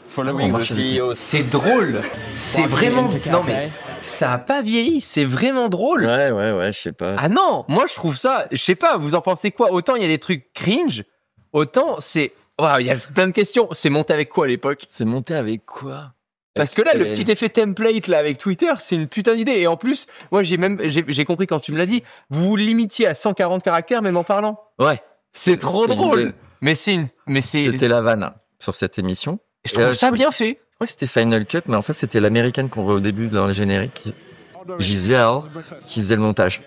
Following the CEO. C'est drôle. C'est vraiment. Non mais ça a pas vieilli. C'est vraiment drôle. Ouais, je sais pas. Ah non, moi je trouve ça. Je sais pas. Vous en pensez quoi? Autant il y a des trucs cringe, autant c'est. Waouh, il y a plein de questions. C'est monté avec quoi à l'époque? C'est monté avec quoi? Parce que là, le petit effet template là avec Twitter, c'est une putain d'idée. Et en plus, moi j'ai compris quand tu me l'as dit, vous vous limitiez à 140 caractères même en parlant. Ouais. C'est trop drôle. C'était la vanne sur cette émission. Je trouve ça bien fait. Je crois que c'était Final Cut, mais en fait c'était l'américaine qu'on voit au début dans le générique, Gisèle, qui faisait le montage.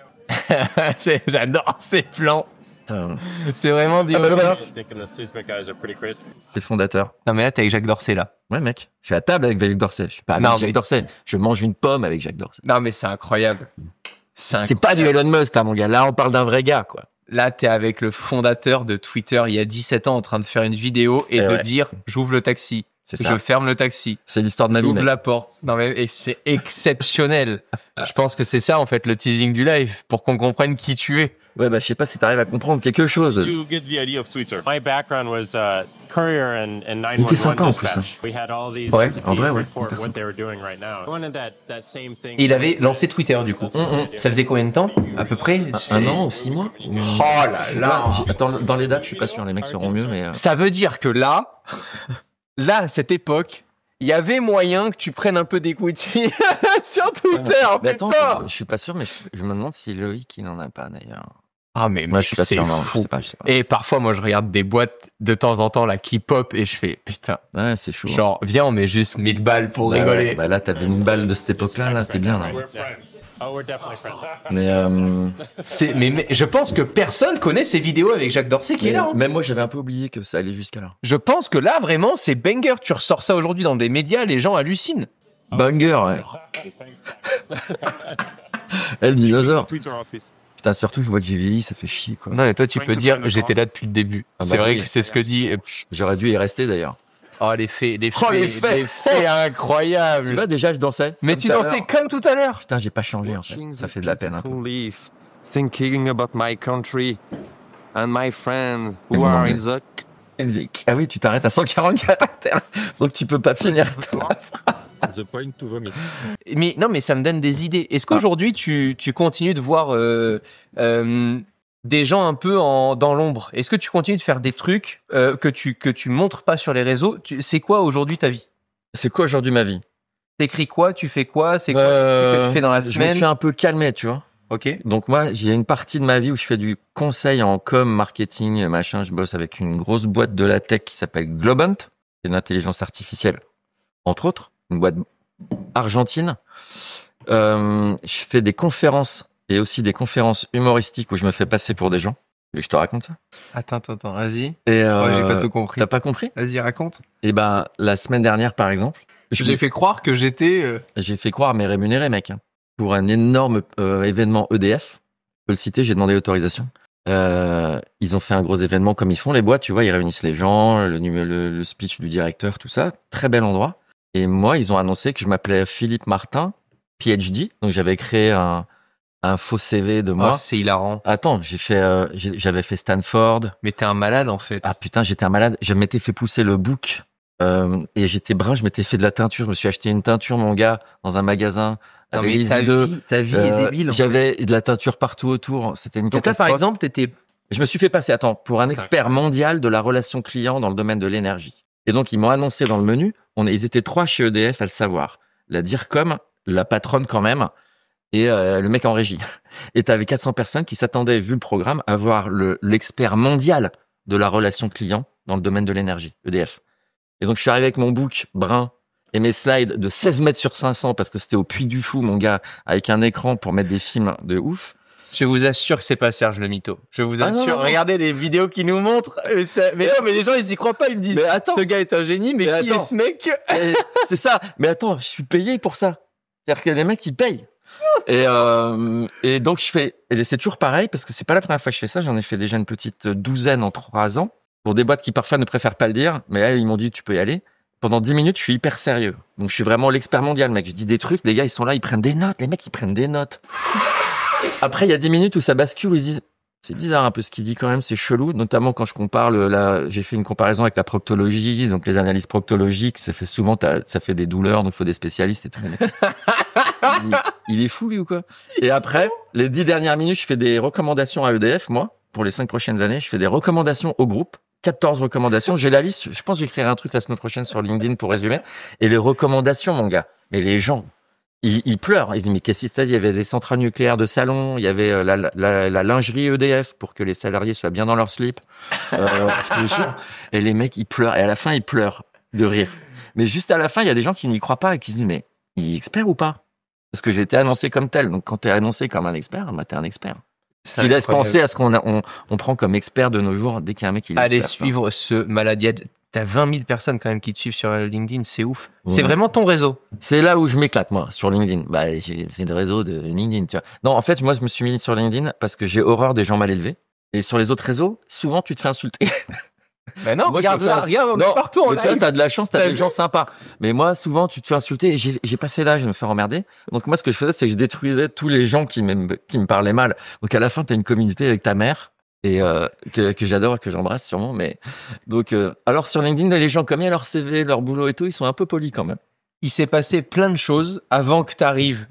J'adore ces plans. Putain. C'est vraiment des. C'est le fondateur. Non mais là t'es avec Jacques Dorsey là. Ouais mec, je suis à table avec Jacques Dorsey. Je suis pas avec Jacques Dorsey. Je mange une pomme avec Jacques Dorsey. Non mais c'est incroyable. C'est pas du Elon Musk là mon gars. Là on parle d'un vrai gars quoi. Là t'es avec le fondateur de Twitter il y a 17 ans en train de faire une vidéo et de dire j'ouvre le taxi. C'est ça. Je ferme le taxi. C'est l'histoire de ma vie. J'ouvre la porte. Non mais et c'est exceptionnel. Je pense que c'est ça en fait le teasing du live pour qu'on comprenne qui tu es. Ouais bah je sais pas si t'arrives à comprendre quelque chose. You get the idea of Twitter. My background was courier and 911 Il était sympa en plus. Hein. We had all these ouais, en vrai ouais. What they were doing right now. That same thing. Il avait lancé Twitter du coup. Ça faisait combien de temps à peu près? Un an ou 6 mois. Oh là là. Attends, dans les dates je suis pas sûr, les mecs seront mieux mais. Ça veut dire que là, à cette époque, il y avait moyen que tu prennes un peu d'equity sur Twitter. Mais attends, je suis pas sûr, mais je me demande si Loïc il en a pas d'ailleurs. Ah mais moi je suis pas sûr, non, fou. Je sais pas. Et parfois moi je regarde des boîtes de temps en temps là qui pop et je fais putain. Ouais c'est chaud. Genre viens on met juste 1000 balles pour rigoler. Ouais, bah là t'avais 1000 balles de cette époque-là, là t'es bien là. Oh, we're definitely friends. Mais je pense que personne connaît ces vidéos avec Jacques Dorsey qui est là. Hein. Même moi j'avais un peu oublié que ça allait jusqu'à là. Je pense que là vraiment c'est banger. Tu ressors ça aujourd'hui dans des médias, les gens hallucinent. Banger ouais. Elle dinosaure. Twitter office. Putain, surtout, je vois que j'ai vieilli, ça fait chier, quoi. Non, mais toi, tu peux dire, j'étais là depuis le début. Ah bah c'est vrai oui. que c'est ce que dit. J'aurais dû y rester, d'ailleurs. Oh, les faits incroyables. Tu vois, déjà, je dansais. Mais tu dansais comme tout à l'heure. Putain, j'ai pas changé, en fait. Ça fait de la peine, un peu. Thinking about my country and my friends who are in the... Ah oui, tu t'arrêtes à 140 caractères. Donc, tu peux pas finir. The point to vomit. Mais non, mais ça me donne des idées. Est-ce qu'aujourd'hui tu continues de voir des gens un peu dans l'ombre? Est-ce que tu continues de faire des trucs que tu montres pas sur les réseaux? C'est quoi aujourd'hui ta vie? C'est quoi aujourd'hui ma vie? T'écris quoi? Tu fais quoi? C'est quoi que tu fais dans la semaine? Je me suis un peu calmé, tu vois. Ok. Donc moi, j'ai une partie de ma vie où je fais du conseil en com, marketing, machin. Je bosse avec une grosse boîte de la tech qui s'appelle Globant, c'est de l'intelligence artificielle, entre autres. Une boîte argentine. Je fais des conférences et aussi des conférences humoristiques où je me fais passer pour des gens. Tu veux que je te raconte ça? Attends, vas-y. Et j'ai pas tout compris. T'as pas compris? Vas-y, raconte. Et ben, la semaine dernière, par exemple, j'ai fait croire que j'étais... J'ai fait croire, mais rémunéré, mec, hein, pour un énorme événement EDF. Je peux le citer, j'ai demandé l'autorisation. Ils ont fait un gros événement comme ils font les boîtes, tu vois, ils réunissent les gens, le speech du directeur, tout ça. Très bel endroit. Et moi, ils ont annoncé que je m'appelais Philippe Martin, PhD. Donc, j'avais créé un faux CV de moi. Oh, c'est hilarant. Attends, j'avais fait Stanford. Mais t'es un malade, en fait. Ah putain, j'étais un malade. Je m'étais fait pousser le bouc. Et j'étais brun, je m'étais fait de la teinture. Je me suis acheté une teinture, mon gars, dans un magasin. Non, mais ta vie est débile. J'avais de la teinture partout autour. C'était une catastrophe. Donc là, par exemple, t'étais... Je me suis fait passer, pour un expert mondial de la relation client dans le domaine de l'énergie. Et donc, ils m'ont annoncé dans le menu, ils étaient 3 chez EDF à le savoir. La DIRCOM, la patronne quand même, et le mec en régie. Et t'avais 400 personnes qui s'attendaient, vu le programme, à voir l'expert mondial de la relation client dans le domaine de l'énergie, EDF. Et donc, je suis arrivé avec mon book brun et mes slides de 16 mètres sur 500, parce que c'était au Puy du Fou, mon gars, avec un écran pour mettre des films de ouf. Je vous assure que c'est pas Serge le mytho. Je vous assure. Non. Regardez les vidéos qu'il nous montre. Mais non, mais les gens, ils y croient pas. Ils me disent, mais attends, ce gars est un génie, mais qui est ce mec? C'est ça. Mais attends, je suis payé pour ça. C'est-à-dire que les mecs, ils payent. Et donc, et c'est toujours pareil, parce que c'est pas la première fois que je fais ça. J'en ai fait déjà une petite douzaine en 3 ans. Pour des boîtes qui parfois ne préfèrent pas le dire. Mais là, ils m'ont dit, tu peux y aller. Pendant 10 minutes, je suis hyper sérieux. Donc, je suis vraiment l'expert mondial, mec. Je dis des trucs. Les gars, ils sont là, ils prennent des notes. Les mecs, ils prennent des notes. Après, il y a 10 minutes où ça bascule, où ils disent, c'est bizarre un peu ce qu'il dit quand même, c'est chelou, notamment quand je compare j'ai fait une comparaison avec la proctologie, donc les analyses proctologiques, ça fait souvent, ça fait des douleurs, donc il faut des spécialistes et tout. Il est fou, lui, ou quoi? Et après, les 10 dernières minutes, je fais des recommandations à EDF, moi, pour les 5 prochaines années, je fais des recommandations au groupe, 14 recommandations. J'ai la liste. Je pense que j'écrirai un truc la semaine prochaine sur LinkedIn pour résumer. Et les recommandations, mon gars. Mais les gens, ils pleurent. Ils se disent, mais qu'est-ce qui se passe ? Il y avait des centrales nucléaires de salon. Il y avait la lingerie EDF pour que les salariés soient bien dans leur slip. Je te jure. Et les mecs, ils pleurent. Et à la fin, ils pleurent de rire. Mais juste à la fin, il y a des gens qui n'y croient pas et qui se disent, mais il est expert ou pas ? Parce que j'ai été annoncé comme tel. Donc, quand tu es annoncé comme un expert, bah, t'es un expert. Ce qui laisse penser à ce qu'on prend comme expert de nos jours dès qu'il y a un mec qui est Allez expert. suivre ce Maladied. T'as 20 000 personnes quand même qui te suivent sur LinkedIn, c'est ouf. Ouais. C'est vraiment ton réseau. C'est là où je m'éclate, moi, sur LinkedIn. Bah, c'est le réseau de LinkedIn, tu vois. Non, en fait, moi, je me suis mis sur LinkedIn parce que j'ai horreur des gens mal élevés. Et sur les autres réseaux, souvent, tu te fais insulter. Ben non, moi, regarde, on est partout en live. Toi, t'as de la chance, t'as des gens sympas. Mais moi, souvent, tu te fais insulter et j'ai passé l'âge de me faire emmerder. Donc, moi, ce que je faisais, c'est que je détruisais tous les gens qui me parlaient mal. Donc, à la fin, t'as une communauté avec ta mère et que j'adore et que j'embrasse sûrement. Mais donc, alors sur LinkedIn, les gens, comme il y a leur CV, leur boulot et tout, ils sont un peu polis quand même. Il s'est passé plein de choses avant que t'arrives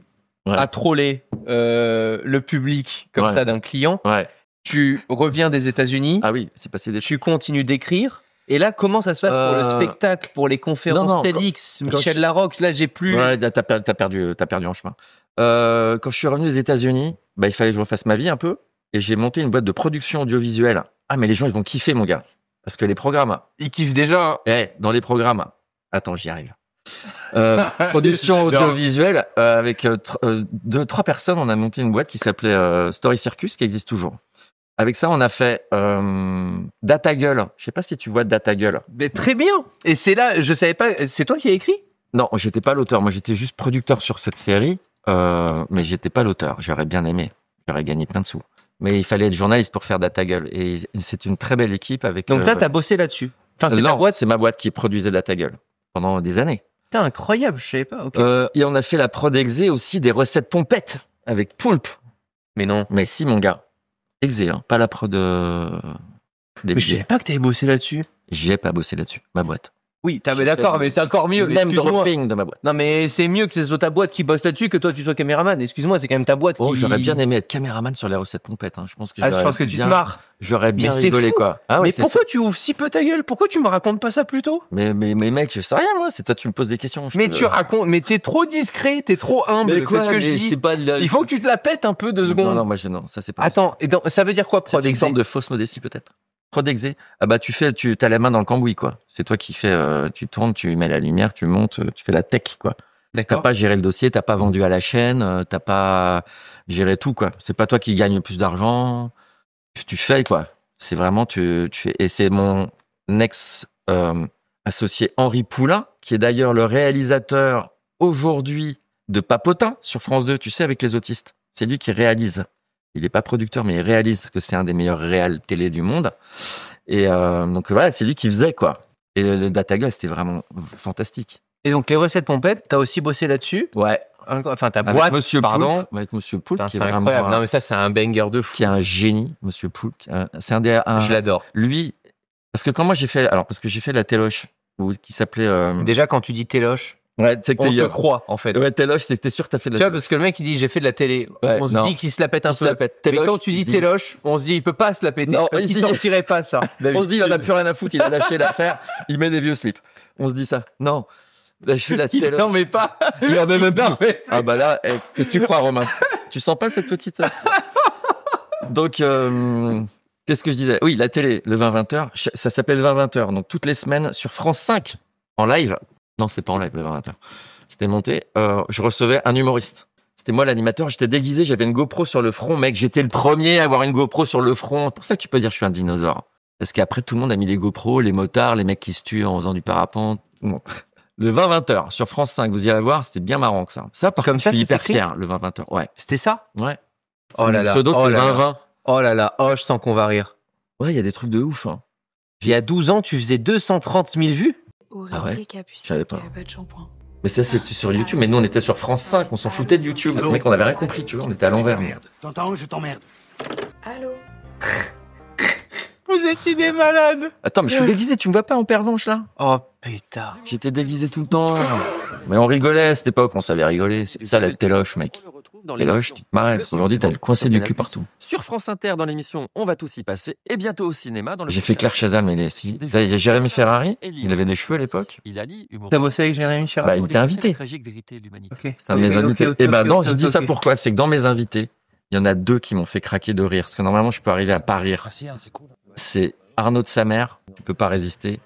à troller le public comme ça d'un client. Ouais. Tu reviens des États-Unis. Ah oui, c'est passé des. Tu continues d'écrire. Et là, comment ça se passe pour le spectacle, pour les conférences TEDx, Michel Larocque? Là, j'ai plus. Ouais, t'as perdu en chemin. Quand je suis revenu des États-Unis, bah, il fallait que je refasse ma vie un peu. Et j'ai monté une boîte de production audiovisuelle. Ah, mais les gens, ils vont kiffer, mon gars. Parce que les programmes. Ils kiffent déjà. Dans les programmes. Attends, j'y arrive. Production audiovisuelle, avec 2-3 personnes, on a monté une boîte qui s'appelait Story Circus, qui existe toujours. Avec ça, on a fait DataGull. Je sais pas si tu vois DataGull. Mais très bien. Et c'est là, je savais pas. C'est toi qui as écrit ? Non, j'étais pas l'auteur. Moi, j'étais juste producteur sur cette série, mais j'étais pas l'auteur. J'aurais bien aimé. J'aurais gagné plein de sous. Mais il fallait être journaliste pour faire DataGull. Et c'est une très belle équipe avec. Donc là, t'as bossé là-dessus. Enfin, c'est ta boîte. C'est ma boîte qui produisait DataGull pendant des années. Putain, incroyable. Je savais pas. Okay. Et on a fait la prod exé aussi des recettes pompettes avec Poulpe. Mais non. Mais si, mon gars. Exé, hein, pas la prod des Mais je savais pas que t'avais bossé là-dessus. J'y ai pas bossé là-dessus, ma boîte. Oui, d'accord, mais c'est encore mieux. Même dropping de ma boîte. Non, mais c'est mieux que ce soit ta boîte qui bosse là-dessus que toi tu sois caméraman. Excuse-moi, c'est quand même ta boîte qui. J'aurais bien aimé être caméraman sur les recettes pompettes. Hein. Je pense que tu te marres. J'aurais bien rigolé, quoi. Ah, ouais, mais pourquoi tu ouvres si peu ta gueule ? Pourquoi tu me racontes pas ça plus tôt ? Mais mec, je sais rien, moi. C'est toi, tu me poses des questions. Tu racontes, mais t'es trop discret, t'es trop humble. C'est ce que je dis. Il faut que tu te la pètes un peu 2 secondes. Non, moi, non, ça c'est pas. Attends, ça veut dire quoi, prod exé ? C'est un exemple de fausse modestie, peut-être. Prod exé. Ah bah, t'as la main dans le cambouis, quoi. C'est toi qui fais, tu tournes, tu mets la lumière, tu montes, tu fais la tech, quoi. D'accord. T'as pas géré le dossier, t'as pas vendu à la chaîne, t'as pas géré tout, quoi. C'est pas toi qui gagne plus d'argent. Tu fais, quoi. C'est vraiment, tu fais. Et c'est mon associé Henri Poulain, qui est d'ailleurs le réalisateur aujourd'hui de Papotin sur France 2, tu sais, avec les autistes. C'est lui qui réalise. Il est pas producteur, mais il réalise parce que c'est un des meilleurs réals télé du monde. Et donc voilà, c'est lui qui faisait, quoi. Et le DataGull, c'était vraiment fantastique. Et donc les recettes pompettes, t'as aussi bossé là-dessus ? Ouais. Enfin, ta boîte, Monsieur pardon. Poulpe, avec Monsieur Poulpe, qui est incroyable. Non, mais ça, c'est un banger de fou. Qui est un génie, Monsieur Poulpe. C'est je l'adore. Lui, parce que quand moi j'ai fait la téloche, qui s'appelait. Déjà, quand tu dis téloche. Ouais, c'est que on te croit, en fait. Ouais, téloche, c'est que t'es sûr que t'as fait de la téloche. Tu vois, parce que le mec, il dit, j'ai fait de la télé. Ouais, on se dit qu'il se la pète un peu. Mais quand tu dis téloche, on se dit, il peut pas se la péter. Non, parce qu'il sortirait pas, ça. On se dit, il en a plus rien à foutre, il a lâché l'affaire, il met des vieux slips. On se dit ça. Non. Là, je fais la téloche. Non, mais pas. Il a même pas. Ah, bah là, qu'est-ce que tu crois, Romain? Tu sens pas cette petite. Donc, qu'est-ce que je disais? Oui, la télé, le 20-20h, ça s'appelle 20-20h. Donc, toutes les semaines, sur France 5, en live. Non, c'est pas en live, le 20-20h. C'était monté. Je recevais un humoriste. C'était moi l'animateur. J'étais déguisé. J'avais une GoPro sur le front, mec. J'étais le premier à avoir une GoPro sur le front. C'est pour ça que tu peux dire que je suis un dinosaure. Parce qu'après, tout le monde a mis les GoPros, les motards, les mecs qui se tuent en faisant du parapente. Bon. Le 20-20h sur France 5, vous irez voir, c'était bien marrant que ça. Ça, par contre, je suis hyper fier, le 20-20h. Ouais. C'était ça? Ouais. Oh là là. Le pseudo, c'est 20-20. Oh là là. Oh, je sens qu'on va rire. Ouais, il y a des trucs de ouf. Hein. Il y a 12 ans, tu faisais 230 000 vues? Ah ouais, je savais pas. Mais ça, c'était sur YouTube. Mais nous, on était sur France 5. On s'en foutait de YouTube. Le mec, on avait rien compris, tu vois. On était à l'envers. Merde. T'entends? Je t'emmerde. Allô? Vous étiez des malades. Attends, mais je suis déguisé. Tu me vois pas en pervenche, là? Oh, pétard. J'étais déguisé tout le temps. Mais on rigolait à cette époque. On savait rigoler. C'est ça, la téloche, mec. Et là, tu te marrais. Aujourd'hui, t'as le coincé du cul partout. Sur France Inter, dans l'émission On va tous y passer, et bientôt au cinéma. J'ai fait Claire Chazal, mais il y a Jérémy Ferrari, il avait des cheveux à l'époque. T'as bossé avec Jérémy Ferrari? Il était invité. Okay. C'est un de mes invités. Je dis ça pourquoi? C'est que dans mes invités, il y en a 2 qui m'ont fait craquer de rire. Parce que normalement, je peux arriver à pas rire. C'est cool. C'est Arnaud de sa mère, tu peux pas résister.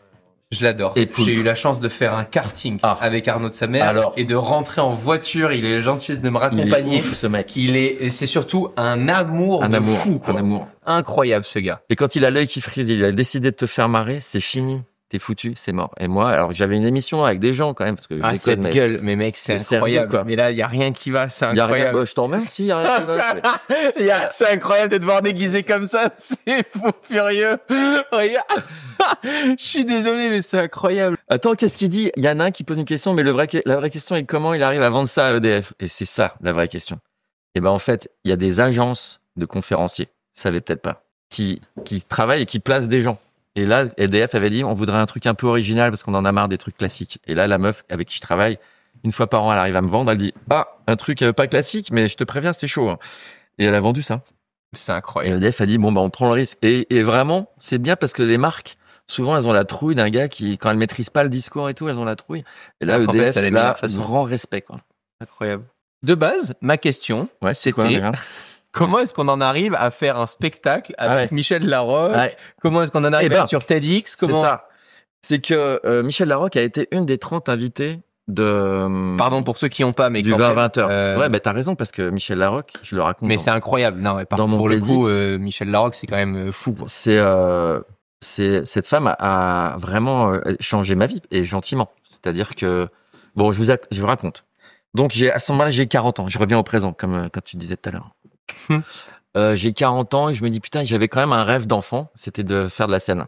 Je l'adore. J'ai eu la chance de faire un karting avec Arnaud de sa mère et de rentrer en voiture. Il a la gentillesse de me raccompagner. Il est ouf, ce mec. C'est surtout un amour fou, quoi. Un amour. Incroyable, ce gars. Et quand il a l'œil qui frise, il a décidé de te faire marrer, c'est fini. T'es foutu, c'est mort. Et moi, alors j'avais une émission avec des gens quand même, parce que cette gueule, mais mec, c'est incroyable. Sérieux, mais là, il y a rien qui va, c'est incroyable. Je t'emmène, si, y a rien qui va. C'est incroyable de te voir déguisé comme ça, c'est fou furieux. Regarde. Je suis désolé, mais c'est incroyable. Attends, qu'est-ce qu'il dit? Il y en a un qui pose une question, mais la vraie question est comment il arrive à vendre ça à EDF? Et c'est ça, la vraie question. Et en fait, il y a des agences de conférenciers, vous savez peut-être pas, qui travaillent et qui placent des gens. Et là, EDF avait dit, on voudrait un truc un peu original parce qu'on en a marre des trucs classiques. Et là, la meuf avec qui je travaille, une fois par an, elle arrive à me vendre, elle dit, un truc pas classique, mais je te préviens, c'est chaud. Hein. Et elle a vendu ça. C'est incroyable. Et EDF a dit, on prend le risque. Et vraiment, c'est bien parce que les marques, souvent, elles ont la trouille d'un gars qui, quand elles maîtrisent pas le discours et tout, elles ont la trouille. Et là, EDF, là, grand respect, quoi. Incroyable. De base, ma question, c'était... Comment est-ce qu'on en arrive à faire un spectacle avec Michel Larocque? Comment est-ce qu'on en arrive sur TEDx? C'est ça. C'est que Michel Larocque a été une des 30 invités de... Pardon pour ceux qui n'ont pas, mais... Du 20-20h. Ouais, t'as raison, parce que Michel Larocque, je le raconte... Mais c'est incroyable. Non, pour le coup, Michel Larocque, c'est quand même fou. Quoi. Cette femme a vraiment changé ma vie, et gentiment. C'est-à-dire que... Bon, je vous raconte. Donc, à ce moment-là, j'ai 40 ans. Je reviens au présent, comme quand tu disais tout à l'heure. J'ai 40 ans et je me dis putain, j'avais quand même un rêve d'enfant, c'était de faire de la scène.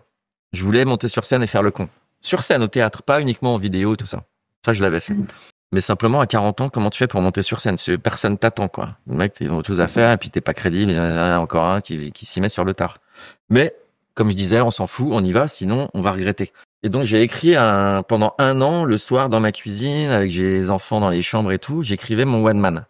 Je voulais monter sur scène et faire le con. Sur scène, au théâtre, pas uniquement en vidéo, tout ça. Ça, je l'avais fait. Mais simplement, à 40 ans, comment tu fais pour monter sur scène? Personne t'attend, quoi. Le mec, ils ont autre chose à faire et puis t'es pas crédible. Il y en a encore un qui s'y met sur le tard. Mais, comme je disais, on s'en fout, on y va, sinon on va regretter. Et donc, j'ai écrit pendant 1 an, le soir, dans ma cuisine, avec les enfants dans les chambres et tout, j'écrivais mon one man.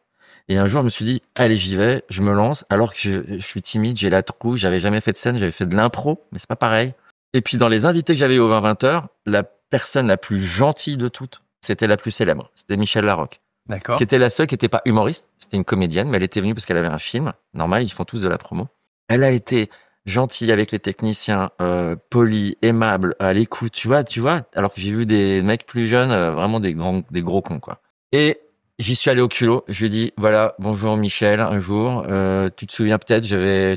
Et un jour, je me suis dit, allez, j'y vais, je me lance, alors que je suis timide, j'ai la trouille, j'avais jamais fait de scène, j'avais fait de l'impro, mais c'est pas pareil. Et puis, dans les invités que j'avais au 20-20h, la personne la plus gentille de toutes, c'était la plus célèbre. C'était Michel Larocque. D'accord. Qui était la seule qui était pas humoriste. C'était une comédienne, mais elle était venue parce qu'elle avait un film. Normal, ils font tous de la promo. Elle a été gentille avec les techniciens, polie, aimable, à l'écoute, tu vois, alors que j'ai vu des mecs plus jeunes, vraiment des gros cons, quoi. Et j'y suis allé au culot. Je lui ai dit, voilà, bonjour Michel, un jour, tu te souviens peut-être,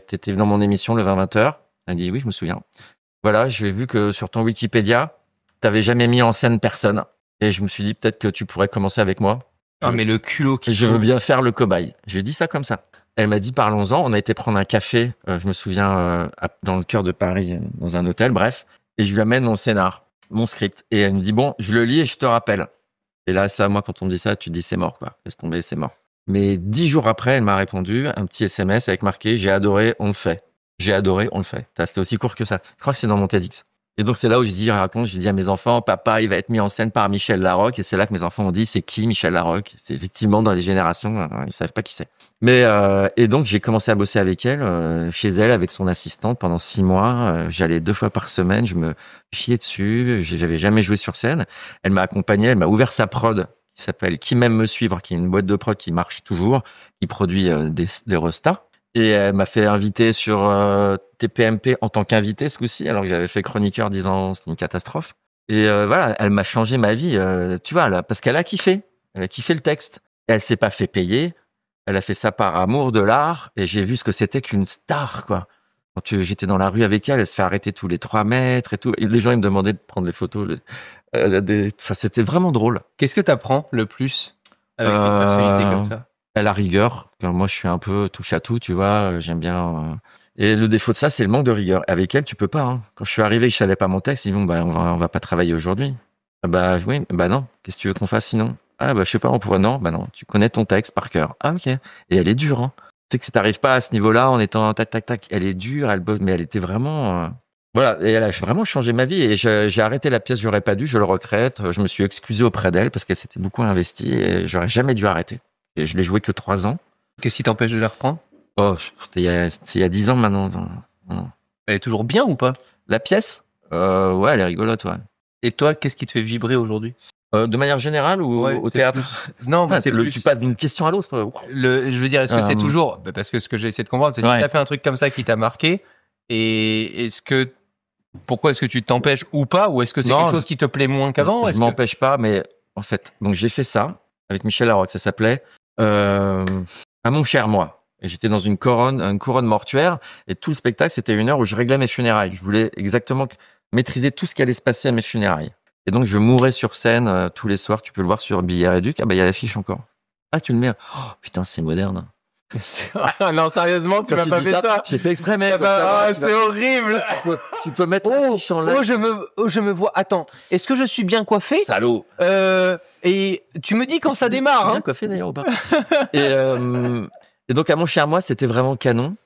t'étais dans mon émission le 20-20h. Elle dit, oui, je me souviens. Voilà, j'ai vu que sur ton Wikipédia, t'avais jamais mis en scène personne. Et je me suis dit, peut-être que tu pourrais commencer avec moi. Mais le culot je veux bien faire le cobaye. Je lui ai dit ça comme ça. Elle m'a dit, parlons-en. On a été prendre un café, je me souviens, dans le cœur de Paris, dans un hôtel, bref. Et je lui amène mon scénar, mon script. Et elle me dit, bon, je le lis et je te rappelle. Et là, ça, moi, quand on me dit ça, tu te dis c'est mort, quoi. Laisse tomber, c'est mort. Mais 10 jours après, elle m'a répondu un petit SMS avec marqué « J'ai adoré, on le fait ». J'ai adoré, on le fait. C'était aussi court que ça. Je crois que c'est dans mon TEDx. Et donc, c'est là où j'ai dit à mes enfants, papa, il va être mis en scène par Michel Larocque. Et c'est là que mes enfants ont dit, c'est qui Michel Larocque? C'est effectivement dans les générations, ils savent pas qui c'est. Mais, et donc, j'ai commencé à bosser avec elle, chez elle, avec son assistante pendant 6 mois. J'allais 2 fois par semaine, je me chiais dessus. J'avais jamais joué sur scène. Elle m'a accompagné, elle m'a ouvert sa prod, qui s'appelle Qui m'aime me suivre, qui est une boîte de prod qui marche toujours, qui produit des restas. Et elle m'a fait inviter sur TPMP en tant qu'invité ce coup-ci, alors que j'avais fait chroniqueur 10 ans, c'était une catastrophe. Et voilà, elle m'a changé ma vie, tu vois, là, parce qu'elle a kiffé. Elle a kiffé le texte. Elle s'est pas fait payer. Elle a fait ça par amour de l'art. Et j'ai vu ce que c'était qu'une star, quoi. Quand j'étais dans la rue avec elle, elle se fait arrêter tous les 3 mètres et tout. Et les gens, ils me demandaient de prendre des photos. Enfin, c'était vraiment drôle. Qu'est-ce que t'apprends le plus avec une personnalité comme ça? À la rigueur. Moi, je suis un peu touche à tout, tu vois. J'aime bien. Et le défaut de ça, c'est le manque de rigueur. Avec elle, tu peux pas. Hein. Quand je suis arrivé, je savais pas mon texte. Ils disent bon, on va pas travailler aujourd'hui. Bah oui, bah non. Qu'est-ce que tu veux qu'on fasse sinon? Ah bah je sais pas, on pourrait. Non, bah non. Tu connais ton texte par cœur. Ah ok. Et elle est dure. Hein. Tu sais que ça t'arrive pas à ce niveau-là en étant tac tac tac. Elle est dure, elle bosse, mais elle était vraiment. Voilà, et elle a vraiment changé ma vie. Et j'ai arrêté la pièce, j'aurais pas dû, je le regrette. Je me suis excusé auprès d'elle parce qu'elle s'était beaucoup investie et j'aurais jamais dû arrêter. Et je l'ai joué que 3 ans. Qu'est-ce qui t'empêche de la reprendre? Oh, c'est il y a 10 ans maintenant. Non. Elle est toujours bien ou pas? La pièce ouais, elle est rigolote, ouais. Et toi, qu'est-ce qui te fait vibrer aujourd'hui? De manière générale ou Ouais, au c'est théâtre? plus- Non, Enfin, c'est plus... tu passes d'une question à l'autre. Je veux dire, est-ce que c'est toujours... Parce que ce que j'ai essayé de comprendre, c'est si Ouais. t'as fait un truc comme ça qui t'a marqué, et pourquoi est-ce que tu t'empêches ou pas? Ou est-ce que c'est Non, quelque chose qui te plaît moins qu'avant? Je m'empêche pas, mais en fait, donc j'ai fait ça avec Michel Larocque, ça s'appelait À mon cher moi. Et j'étais dans une couronne mortuaire, et tout le spectacle, c'était 1 heure où je réglais mes funérailles. Je voulais exactement maîtriser tout ce qui allait se passer à mes funérailles. Et donc, je mourais sur scène tous les soirs. Tu peux le voir sur Billard Éduc. Ah bah, il y a l'affiche encore. Ah, tu le mets. Oh, putain, c'est moderne. Non, sérieusement, tu m'as pas fait ça. J'ai fait exprès, mec. C'est horrible. Tu peux mettre l'affiche en live. Je me vois. Attends, est-ce que je suis bien coiffé? Salaud. Et tu me dis quand ça démarre. Bien coiffé d'ailleurs ou pas? Et donc, à mon cher moi, c'était vraiment canon.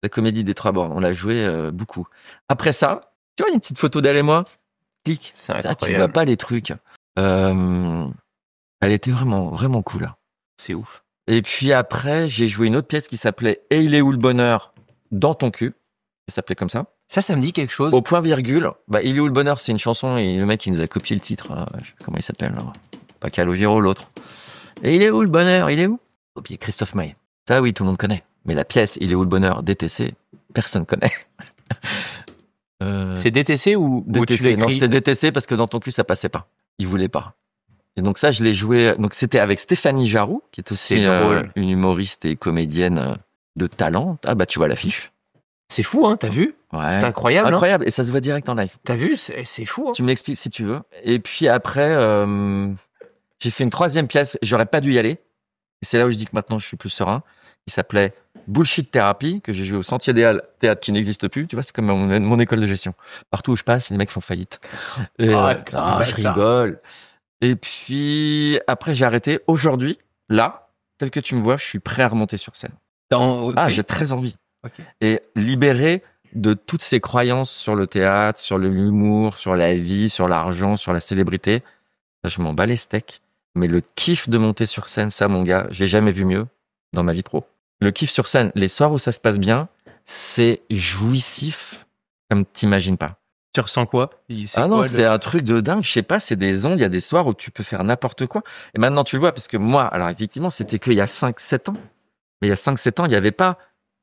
La comédie des 3 bornes. On l'a joué beaucoup. Après ça, tu vois, une petite photo d'elle et moi. Clique. C'est Ah, tu incroyable. vois pas les trucs. Elle était vraiment, vraiment cool. C'est ouf. Et puis après, j'ai joué une autre pièce qui s'appelait Et il est où le bonheur dans ton cul. Ça s'appelait comme ça. Ça me dit quelque chose. Au point virgule. Bah, Il est où le bonheur, c'est une chanson et le mec, il nous a copié le titre. Je sais plus comment il s'appelle. Là. Pas Calogero, l'autre. Et il est où le bonheur? Il est où? Copié Christophe Maé. Ça, oui, tout le monde connaît. Mais la pièce Il est où le bonheur DTC, personne connaît. C'est DTC ou tu DTC. l'écris? Non, c'était DTC parce que dans ton cul, ça passait pas. Il voulait pas. Et donc ça, je l'ai joué. Donc c'était avec Stéphanie Jarou, qui est aussi une humoriste et comédienne de talent. Ah bah tu vois l'affiche. C'est fou, hein, t'as vu? Ouais. C'est incroyable. Incroyable. Et ça se voit direct en live. T'as vu? C'est fou. Hein. Tu m'expliques si tu veux. Et puis après, j'ai fait une 3e pièce. J'aurais pas dû y aller. Et c'est là où je dis que maintenant je suis plus serein. Il s'appelait Bullshit Therapy, que j'ai joué au Sentier des Halles, théâtre qui n'existe plus. Tu vois, c'est comme mon école de gestion. Partout où je passe, les mecs font faillite. Et, je rigole. Et puis, après, j'ai arrêté. Aujourd'hui, là, tel que tu me vois, je suis prêt à remonter sur scène. J'ai très envie. Okay. Et libéré de toutes ces croyances sur le théâtre, sur l'humour, sur la vie, sur l'argent, sur la célébrité. Là, je m'en bats les steaks. Mais le kiff de monter sur scène, ça, mon gars, j'ai jamais vu mieux dans ma vie pro. Le kiff sur scène, les soirs où ça se passe c'est jouissif comme t'imagines pas. Tu ressens quoi? C'est un truc de dingue. Je sais pas, c'est des ondes. Il y a des soirs où tu peux faire n'importe quoi. Et maintenant, tu le vois, parce que moi, alors effectivement, c'était qu'il y a 5-7 ans. Mais il y a 5-7 ans, il n'y avait pas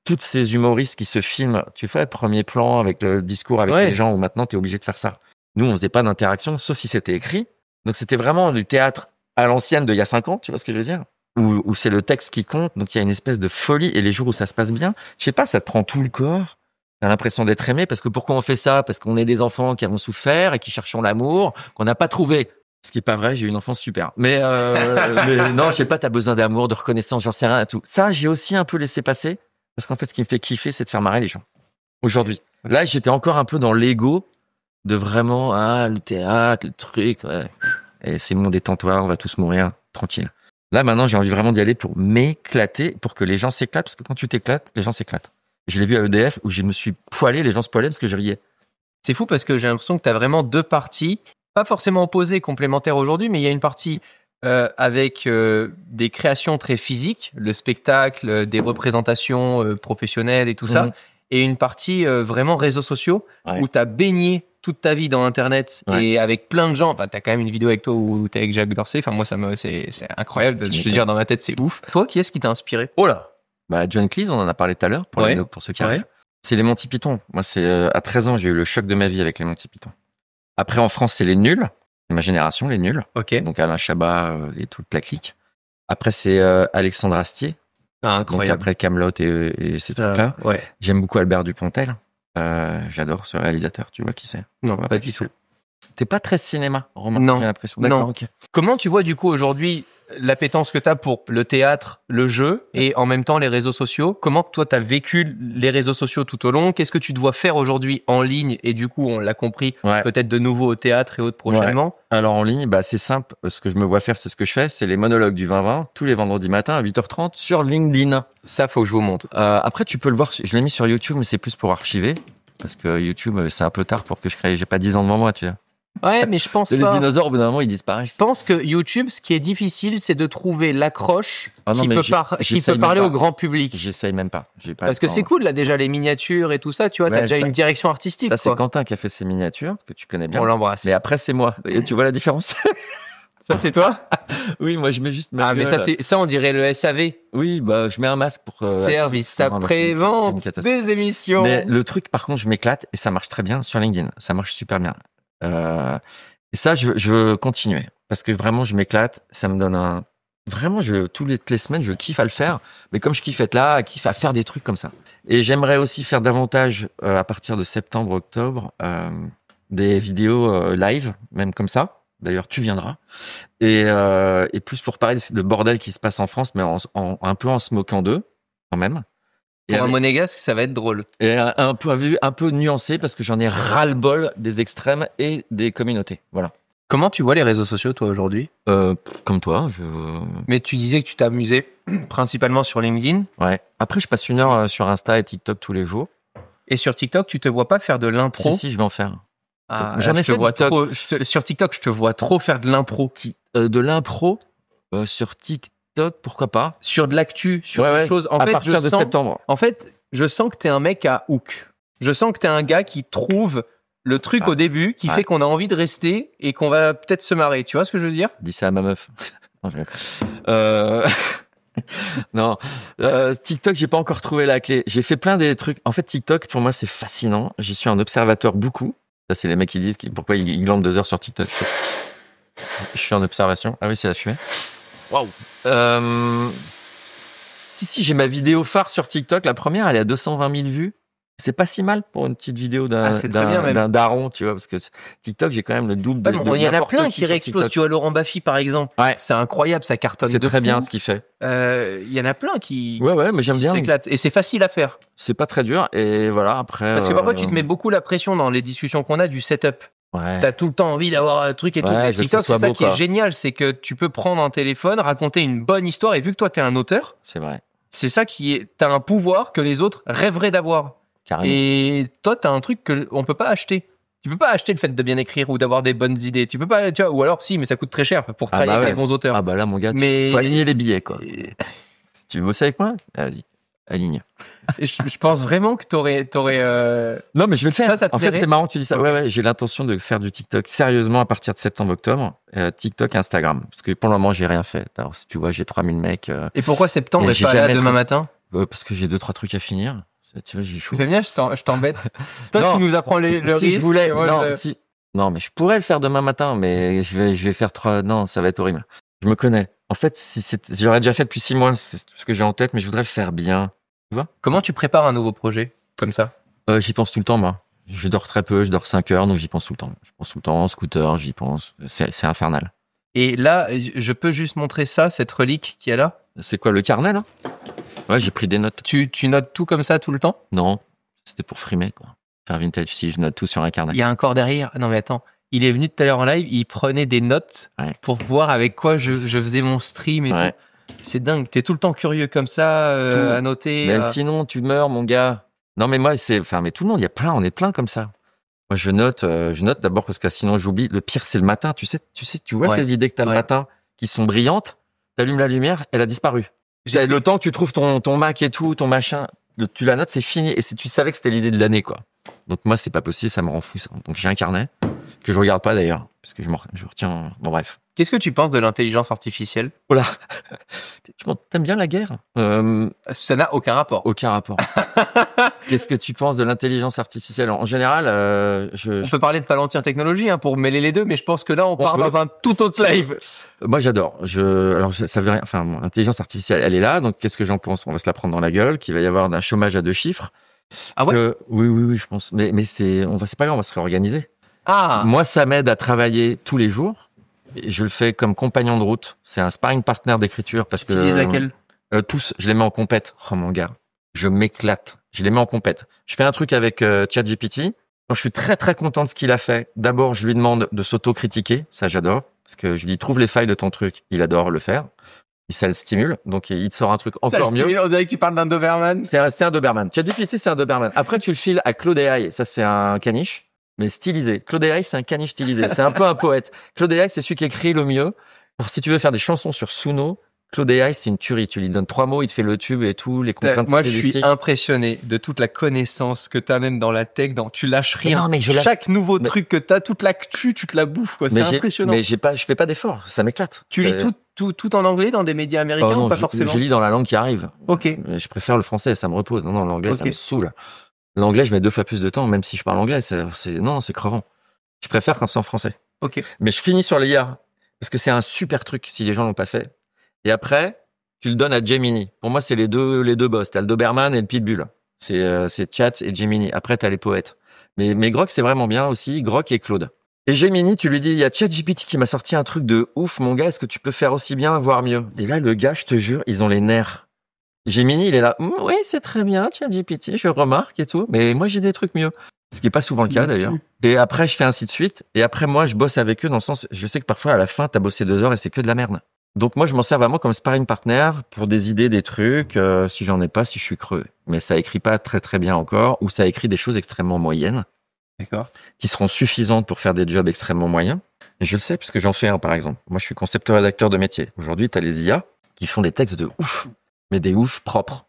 toutes ces humoristes qui se filment. Tu fais premier plan avec le discours avec les gens où maintenant, tu es obligé de faire ça. Nous, on faisait pas d'interaction, sauf si c'était écrit. Donc, c'était vraiment du théâtre à l'ancienne d'il y a 5 ans. Tu vois ce que je veux dire? Où c'est le texte qui compte, donc il y a une espèce de folie, et les jours où ça se passe bien, je sais pas, ça te prend tout le corps, t'as l'impression d'être aimé, parce que pourquoi on fait ça? Parce qu'on est des enfants qui avons souffert et qui cherchons l'amour, qu'on n'a pas trouvé. Ce qui est pas vrai, j'ai eu une enfance super. Mais non, je sais pas, t'as besoin d'amour, de reconnaissance, j'en sais rien, tout. Ça, j'ai aussi un peu laissé passer, parce qu'en fait, ce qui me fait kiffer, c'est de faire marrer les gens. Aujourd'hui. Là, j'étais encore un peu dans l'ego de vraiment, le théâtre, le truc, ouais. Et c'est mon détente-toi, on va tous mourir, tranquille. Là, maintenant, j'ai envie vraiment d'y aller pour m'éclater, pour que les gens s'éclatent, parce que quand tu t'éclates, les gens s'éclatent. Je l'ai vu à EDF, où je me suis poilé, les gens se poilaient parce que je riais. C'est fou parce que j'ai l'impression que tu as vraiment 2 parties, pas forcément opposées, complémentaires aujourd'hui, mais il y a une partie avec des créations très physiques, le spectacle, des représentations professionnelles et tout ça, et une partie vraiment réseaux sociaux, où tu as baigné toute ta vie dans Internet et avec plein de gens. Enfin, t'as quand même une vidéo avec toi où t'es avec Jacques Dorsey. Enfin, moi, c'est incroyable. Je veux dire, dans ma tête, c'est ouf. Toi, qui est-ce qui t'a inspiré? Oh là! Bah, John Cleese, on en a parlé tout à l'heure pour ceux qui arrivent. C'est les Monty Python. Moi, c'est à 13 ans, j'ai eu le choc de ma vie avec les Monty Python. Après, en France, c'est les Nuls. Ma génération, les Nuls. Ok. Donc, Alain Chabat et toute la clique. Après, c'est Alexandre Astier. Incroyable. Donc, après Kaamelott et ces trucs-là. Ouais. J'aime beaucoup Albert Dupontel. J'adore ce réalisateur, tu vois qui c'est? Non, pas du tout. T'es pas très cinéma, Romain, non. J'ai l'impression. D'accord, non. ok. Comment tu vois du coup aujourd'hui l'appétence que t'as pour le théâtre, le jeu et en même temps les réseaux sociaux? Comment toi t'as vécu les réseaux sociaux tout au long? Qu'est-ce que tu dois faire aujourd'hui en ligne? Et du coup, on l'a compris, peut-être de nouveau au théâtre et autres prochainement. Ouais. Alors en ligne, bah c'est simple. Ce que je me vois faire, c'est ce que je fais. C'est les monologues du 20-20 tous les vendredis matins à 8h30 sur LinkedIn. Ça, faut que je vous montre. Après, tu peux le voir. Je l'ai mis sur YouTube, mais c'est plus pour archiver. Parce que YouTube, c'est un peu tard pour que je crée. J'ai pas 10 ans devant moi, tu vois. Ouais, mais je pense Les pas. dinosaures, au bout d'un moment, ils disparaissent. Je pense que YouTube, ce qui est difficile, c'est de trouver l'accroche non, qui mais peut, j'essaye même parler pas. au grand public. J'essaye même pas. J'ai pas Parce le que c'est temps. cool, là, déjà, les miniatures et tout ça, tu vois, t'as Ouais, déjà ça- une direction artistique. Ça, c'est quoi. Quentin qui a fait ces miniatures, que tu connais bien. On l'embrasse. Mais après, c'est moi. Et tu vois la différence? Ça, c'est toi? Oui, moi, je mets juste ma Ah, mais gueule. ça, on dirait le SAV. Oui, bah, je mets un masque pour... Service Non, mais c'est une après-vente catastrophe. des émissions. Mais le truc, par contre, je m'éclate et ça marche très bien sur LinkedIn. Ça marche super bien. Et ça, je veux continuer parce que vraiment, je m'éclate. Ça me donne un... Vraiment, toutes les semaines, je kiffe à le faire. Mais comme je kiffe être là, je kiffe à faire des trucs comme ça. Et j'aimerais aussi faire davantage, à partir de septembre, octobre, des vidéos live, même comme ça. D'ailleurs, tu viendras. Et plus pour parler de bordel qui se passe en France, mais un peu en se moquant d'eux, quand même. Pour un monégasque, ça va être drôle. Et un peu nuancé parce que j'en ai ras-le-bol des extrêmes et des communautés. Voilà. Comment tu vois les réseaux sociaux, toi, aujourd'hui? Comme toi, Mais tu disais que tu t'amusais principalement sur LinkedIn. Ouais. Après, je passe 1 heure sur Insta et TikTok tous les jours. Et sur TikTok, tu te vois pas faire de l'impro? Si, je vais en faire. Ah, J'en ai je te fait vois TikTok. trop, sur TikTok, je te vois trop faire de l'impro. De l'impro sur TikTok, pourquoi pas? Sur de l'actu, sur Ouais, des ouais. choses. En À fait, partir de septembre. En fait, je sens que t'es un mec à hook. Je sens que t'es un gars qui trouve le truc au début qui fait qu'on a envie de rester et qu'on va peut-être se marrer. Tu vois ce que je veux dire? Dis ça à ma meuf. Non, TikTok, j'ai pas encore trouvé la clé. J'ai fait plein des trucs. En fait, TikTok, pour moi, c'est fascinant. J'y suis un observateur beaucoup. Ça, c'est les mecs qui disent pourquoi ils glandent 2 heures sur TikTok. Je suis en observation. Ah oui, c'est la fumée. Waouh. Si, j'ai ma vidéo phare sur TikTok. La première, elle est à 220 000 vues. C'est pas si mal pour une petite vidéo d'un daron, tu vois, parce que TikTok, j'ai quand même le double de il y en a plein qui réexplosent. Tu vois, Laurent Baffy, par exemple. Ouais. C'est incroyable, ça cartonne. C'est très bien ce qu'il fait. Il y en a plein qui. Ouais, mais j'aime bien. S'éclatent. Et c'est facile à faire. C'est pas très dur. Et voilà, après. Parce que parfois, tu te mets beaucoup la pression dans les discussions qu'on a du setup. Ouais. T'as tout le temps envie d'avoir un truc et tout. Ouais, Et TikTok, c'est ça qui est génial, c'est que tu peux prendre un téléphone, raconter une bonne histoire, et vu que toi, t'es un auteur. C'est vrai. C'est ça qui est. T'as un pouvoir que les autres rêveraient d'avoir. Carrément. Et toi, t'as un truc qu'on peut pas acheter. Tu peux pas acheter le fait de bien écrire ou d'avoir des bonnes idées. Tu peux pas, tu vois, ou alors si, mais ça coûte très cher pour travailler avec les bons auteurs. Ah bah là, mon gars, faut aligner les billets, quoi. Si tu veux bosser avec moi, vas-y, aligne. Je pense vraiment que t'aurais. Non, mais je vais le faire. Ça en fait, c'est marrant que tu dis ça. Ouais, j'ai l'intention de faire du TikTok sérieusement à partir de septembre-octobre. TikTok, Instagram. Parce que pour le moment, j'ai rien fait. Alors, si tu vois, j'ai 3000 mecs. Et pourquoi septembre et pas là demain matin? Parce que j'ai 2-3 trucs à finir. Tu vois, j'ai chaud. C'est bien, je t'embête. Toi, tu nous apprends le risque. Si je voulais, non, mais je pourrais le faire demain matin, mais je vais faire 3. Non, ça va être horrible. Je me connais. En fait, j'aurais déjà fait depuis 6 mois, c'est ce que j'ai en tête, mais je voudrais le faire bien. Tu vois? Comment tu prépares un nouveau projet comme ça? J'y pense tout le temps, moi. Je dors très peu, je dors 5 heures, donc j'y pense tout le temps. Je pense tout le temps en scooter, j'y pense. C'est infernal. Et là, je peux juste montrer ça, cette relique qui est là? C'est quoi, le carnet, là? Ouais, j'ai pris des notes. Tu notes tout comme ça tout le temps? Non, c'était pour frimer, quoi. Faire vintage, si je note tout sur un carnet. Il y a un corps derrière. Non, mais attends. Il est venu tout à l'heure en live, il prenait des notes pour voir avec quoi je faisais mon stream et tout. C'est dingue. T'es tout le temps curieux comme ça, à noter. Mais sinon, tu meurs, mon gars. Non, mais moi, mais tout le monde, on est plein comme ça. Moi, je note d'abord parce que sinon, j'oublie. Le pire, c'est le matin. Tu vois ces idées que t'as le matin qui sont brillantes. T'allumes la lumière, elle a disparu. Le temps que tu trouves ton Mac et tout, ton machin, tu la notes, c'est fini. Et tu savais que c'était l'idée de l'année, quoi. Donc moi, c'est pas possible, ça me rend fou, ça. Donc j'ai un carnet que je regarde pas d'ailleurs, parce que je retiens. Bon, bref. Qu'est-ce que tu penses de l'intelligence artificielle? Oh là, t'aimes bien la guerre? Ça n'a aucun rapport. Aucun rapport. Qu'est-ce que tu penses de l'intelligence artificielle? En général, on peut parler de Palantir Technologies pour mêler les deux, mais je pense que là, on part dans un tout autre live. Moi, j'adore. Alors, ça veut rien. Enfin, l'intelligence artificielle, elle est là. Donc, qu'est-ce que j'en pense? On va se la prendre dans la gueule, qu'il va y avoir un chômage à 2 chiffres. Ah ouais? Oui, je pense. Mais c'est pas grave, on va se réorganiser. Ah. Moi, ça m'aide à travailler tous les jours. Et je le fais comme compagnon de route. C'est un sparring partner d'écriture parce que. Tu utilises laquelle? Tous. Je les mets en compète. Oh mon gars, je m'éclate. Je les mets en compète. Je fais un truc avec ChatGPT. Je suis très très content de ce qu'il a fait. D'abord, je lui demande de s'auto-critiquer. Ça, j'adore. Parce que je lui trouve les failles de ton truc. Il adore le faire. Ça le stimule. Donc, il te sort un truc encore mieux. On dirait que tu parles d'un Doberman. C'est un Doberman. ChatGPT, c'est un Doberman. Après, tu le files à Claude AI. Ça, c'est un caniche. mais stylisé. Claude AI, c'est un caniche stylisé. C'est un peu un poète. Claude AI, c'est celui qui écrit le mieux. Alors, si tu veux faire des chansons sur Suno, Claude AI, c'est une tuerie. Tu lui donnes 3 mots, il te fait le tube et tout, les contraintes stylistiques. Moi, je suis impressionné de toute la connaissance que t'as même dans la tech. Tu lâches rien. Non, mais chaque nouveau truc que t'as, toute l'actu, tu te la bouffes, quoi. C'est impressionnant. Mais je fais pas d'effort. Ça m'éclate. Tu lis tout en anglais dans des médias américains ou pas forcément? Je lis dans la langue qui arrive. Ok. Je préfère le français, ça me repose. Non, l'anglais, ça me saoule. L'anglais, je mets 2 fois plus de temps, même si je parle anglais. C'est crevant. Je préfère quand c'est en français. Ok. Mais je finis sur l'IA parce que c'est un super truc si les gens l'ont pas fait. Et après, tu le donnes à Gemini. Pour moi, c'est les deux boss. T'as le Doberman et le Pitbull. C'est Chat et Gemini. Après, t'as les poètes. Mais Grok, c'est vraiment bien aussi. Grok et Claude. Et Gemini, tu lui dis, il y a ChatGPT qui m'a sorti un truc de ouf, mon gars. Est-ce que tu peux faire aussi bien, voire mieux? Et là, le gars, je te jure, ils ont les nerfs. Gemini, il est là. Oui, c'est très bien, ChatGPT, je remarque et tout. Mais moi, j'ai des trucs mieux. Ce qui est pas souvent le cas, d'ailleurs. Et après, je fais ainsi de suite. Et après, moi, je bosse avec eux dans le sens, je sais que parfois, à la fin, t'as bossé 2 heures et c'est que de la merde. Donc moi, je m'en sers vraiment comme sparring partner pour des idées, des trucs, si j'en ai pas, si je suis creux. Mais ça écrit pas très très bien encore, ou ça écrit des choses extrêmement moyennes. D'accord. Qui seront suffisantes pour faire des jobs extrêmement moyens. Et je le sais, parce que j'en fais un, par exemple. Moi, je suis concepteur-rédacteur de métier. Aujourd'hui, t'as les IA qui font des textes de ouf, mais des ouf propres.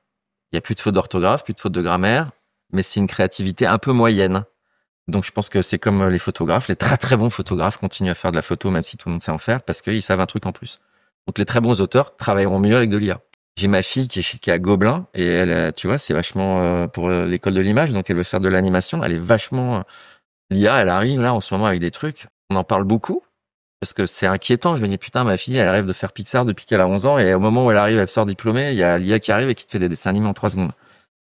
Il y a plus de fautes d'orthographe, plus de fautes de grammaire, mais c'est une créativité un peu moyenne. Donc, je pense que c'est comme les photographes. Les très très bons photographes continuent à faire de la photo, même si tout le monde sait en faire, parce qu'ils savent un truc en plus. Donc, les très bons auteurs travailleront mieux avec de l'IA. J'ai ma fille qui est à Gobelin, et elle, tu vois, c'est vachement pour l'école de l'image, donc elle veut faire de l'animation. Elle est vachement... L'IA, elle arrive là en ce moment avec des trucs. On en parle beaucoup, parce que c'est inquiétant. Je me dis, putain, ma fille, elle rêve de faire Pixar depuis qu'elle a 11 ans, et au moment où elle arrive, elle sort diplômée, il y a l'IA qui arrive et qui te fait des dessins animés en 3 secondes.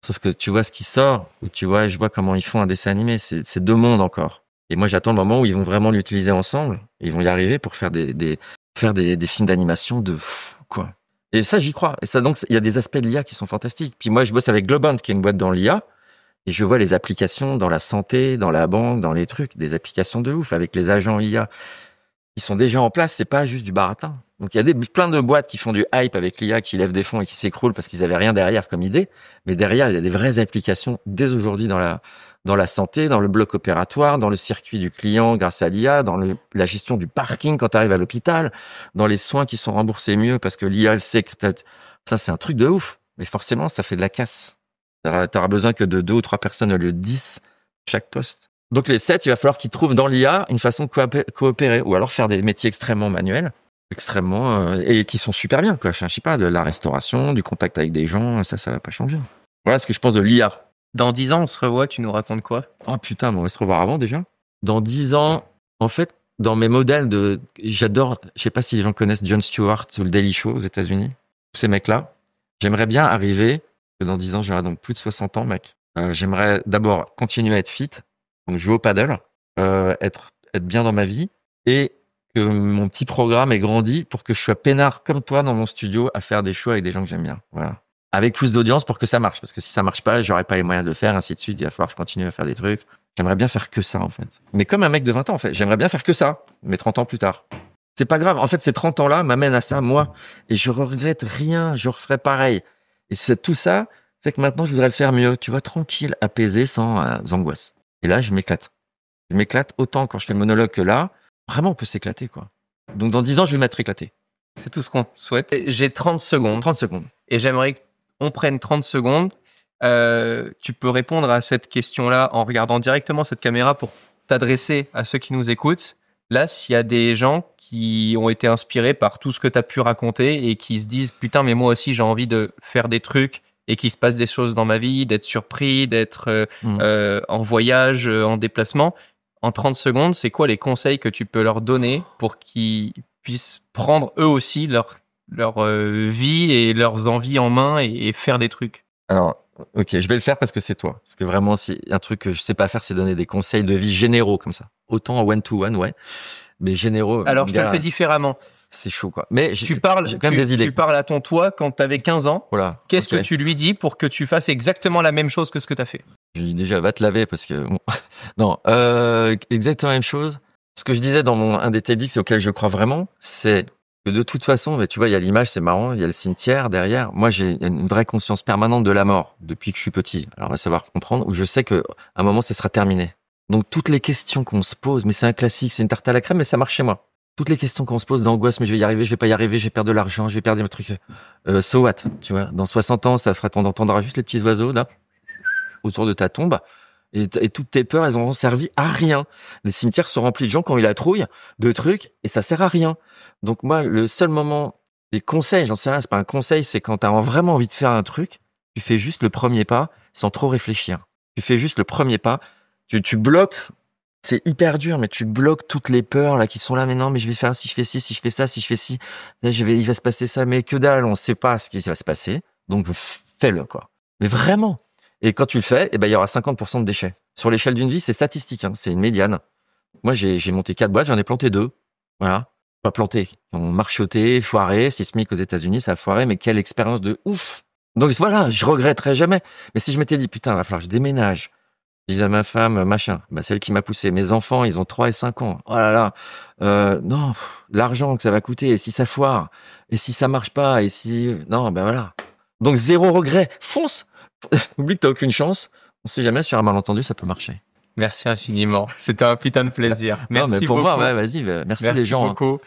Sauf que tu vois ce qui sort, ou tu vois, je vois comment ils font un dessin animé, c'est 2 mondes encore. Et moi, j'attends le moment où ils vont vraiment l'utiliser ensemble, et ils vont y arriver pour faire des films d'animation de fou, quoi. Et ça, j'y crois. Et ça, donc, il y a des aspects de l'IA qui sont fantastiques. Puis moi, je bosse avec Globant, qui est une boîte dans l'IA, et je vois les applications dans la santé, dans la banque, dans les trucs, des applications de ouf, avec les agents IA. Ils sont déjà en place, c'est pas juste du baratin. Donc, il y a plein de boîtes qui font du hype avec l'IA, qui lèvent des fonds et qui s'écroulent parce qu'ils avaient rien derrière comme idée. Mais derrière, il y a des vraies applications dès aujourd'hui dans la santé, dans le bloc opératoire, dans le circuit du client grâce à l'IA, dans la gestion du parking quand tu arrives à l'hôpital, dans les soins qui sont remboursés mieux parce que l'IA, elle sait que ça, c'est un truc de ouf. Mais forcément, ça fait de la casse. T'auras besoin que de 2 ou 3 personnes au lieu de 10 chaque poste. Donc les 7, il va falloir qu'ils trouvent dans l'IA une façon de coopérer ou alors faire des métiers extrêmement manuels, et qui sont super bien, quoi. Enfin, je sais pas, de la restauration, du contact avec des gens, ça va pas changer. Voilà ce que je pense de l'IA. Dans 10 ans, on se revoit, tu nous racontes quoi? Oh putain, mais on va se revoir avant déjà. Dans 10 ans, en fait, dans mes modèles j'adore, je sais pas si les gens connaissent Jon Stewart ou le Daily Show aux États-Unis, ces mecs-là. J'aimerais bien arriver, que dans 10 ans, j'aurai donc plus de 60 ans, mec. J'aimerais d'abord continuer à être fit, donc jouer au paddle, être bien dans ma vie, et que mon petit programme ait grandi pour que je sois peinard comme toi dans mon studio à faire des shows avec des gens que j'aime bien. Voilà. Avec plus d'audience pour que ça marche. Parce que si ça marche pas, j'aurais pas les moyens de le faire, ainsi de suite. Il va falloir que je continue à faire des trucs. J'aimerais bien faire que ça, en fait. Mais comme un mec de 20 ans, en fait. J'aimerais bien faire que ça, mais 30 ans plus tard. C'est pas grave. En fait, ces 30 ans-là m'amènent à ça, moi. Et je regrette rien. Je referai pareil. Et tout ça fait que maintenant, je voudrais le faire mieux. Tu vois, tranquille, apaisé, sans angoisse. Et là, je m'éclate. Je m'éclate autant quand je fais le monologue que là. Vraiment, on peut s'éclater, quoi. Donc, dans 10 ans, je vais m'être éclaté. C'est tout ce qu'on souhaite. J'ai 30 secondes. 30 secondes. Et j'aimerais qu'on prenne 30 secondes. Tu peux répondre à cette question-là en regardant directement cette caméra pour t'adresser à ceux qui nous écoutent. Là, s'il y a des gens qui ont été inspirés par tout ce que tu as pu raconter et qui se disent « Putain, mais moi aussi, j'ai envie de faire des trucs et qu'il se passe des choses dans ma vie, d'être surpris, d'être en voyage, en déplacement », en 30 secondes, c'est quoi les conseils que tu peux leur donner pour qu'ils puissent prendre eux aussi leur vie et leurs envies en main et faire des trucs? Alors, ok, je vais le faire parce que c'est toi. Parce que vraiment, si un truc que je sais pas faire, c'est donner des conseils de vie généraux comme ça. Autant en one-to-one, ouais, mais généraux. Alors, je te le fais différemment. C'est chaud, quoi. Mais j'ai quand même des idées. Tu parles à ton toi quand t'avais 15 ans. Voilà. Qu'est-ce que tu lui dis pour que tu fasses exactement la même chose que ce que t'as fait? Je lui dis déjà, va te laver parce que bon. Non, exactement la même chose. Ce que je disais dans un des TEDx auquel je crois vraiment, c'est que de toute façon, mais tu vois, il y a l'image, c'est marrant, il y a le cimetière derrière. Moi, j'ai une vraie conscience permanente de la mort depuis que je suis petit. Alors, on va savoir comprendre, où je sais que à un moment, ça sera terminé. Donc, toutes les questions qu'on se pose, mais c'est un classique, c'est une tarte à la crème, mais ça marche chez moi. Toutes les questions qu'on se pose d'angoisse, mais je vais y arriver, je vais pas y arriver, je vais perdre de l'argent, je vais perdre des trucs. So what, tu vois. Dans 60 ans, ça fera, on entendra juste les petits oiseaux, là, autour de ta tombe. Et toutes tes peurs, elles auront servi à rien. Les cimetières sont remplis de gens qui ont eu la trouille, de trucs, et ça sert à rien. Donc moi, le seul moment, des conseils, j'en sais rien, c'est pas un conseil, c'est quand t'as vraiment envie de faire un truc, tu fais juste le premier pas sans trop réfléchir. Tu fais juste le premier pas, tu bloques, c'est hyper dur, mais tu bloques toutes les peurs là qui sont là, mais non, mais je vais faire si je fais ci, si je fais ça, si je fais ci, là, il va se passer ça, mais que dalle, on sait pas ce qui va se passer, donc fais-le, quoi. Mais vraiment. Et quand tu le fais, il y aura 50% de déchets. Sur l'échelle d'une vie, c'est statistique, hein, c'est une médiane. Moi, j'ai monté 4 boîtes, j'en ai planté 2. Voilà. Pas planté. On marchoté, foiré, sismique aux États-Unis, ça a foiré, mais quelle expérience de ouf. Donc voilà, je regretterai jamais. Mais si je m'étais dit, putain, il va falloir que je déménage. Je disais à ma femme, machin, celle qui m'a poussé. Mes enfants, ils ont 3 et 5 ans. Oh là là. Non, l'argent que ça va coûter, et si ça foire, et si ça marche pas, et si... Non, voilà. Donc 0 regret. Fonce. Oublie que t'as aucune chance. On sait jamais, sur un malentendu, ça peut marcher. Merci infiniment. C'était un putain de plaisir. Merci non, mais pour beaucoup. moi, ouais, vas-y, merci les gens. Beaucoup.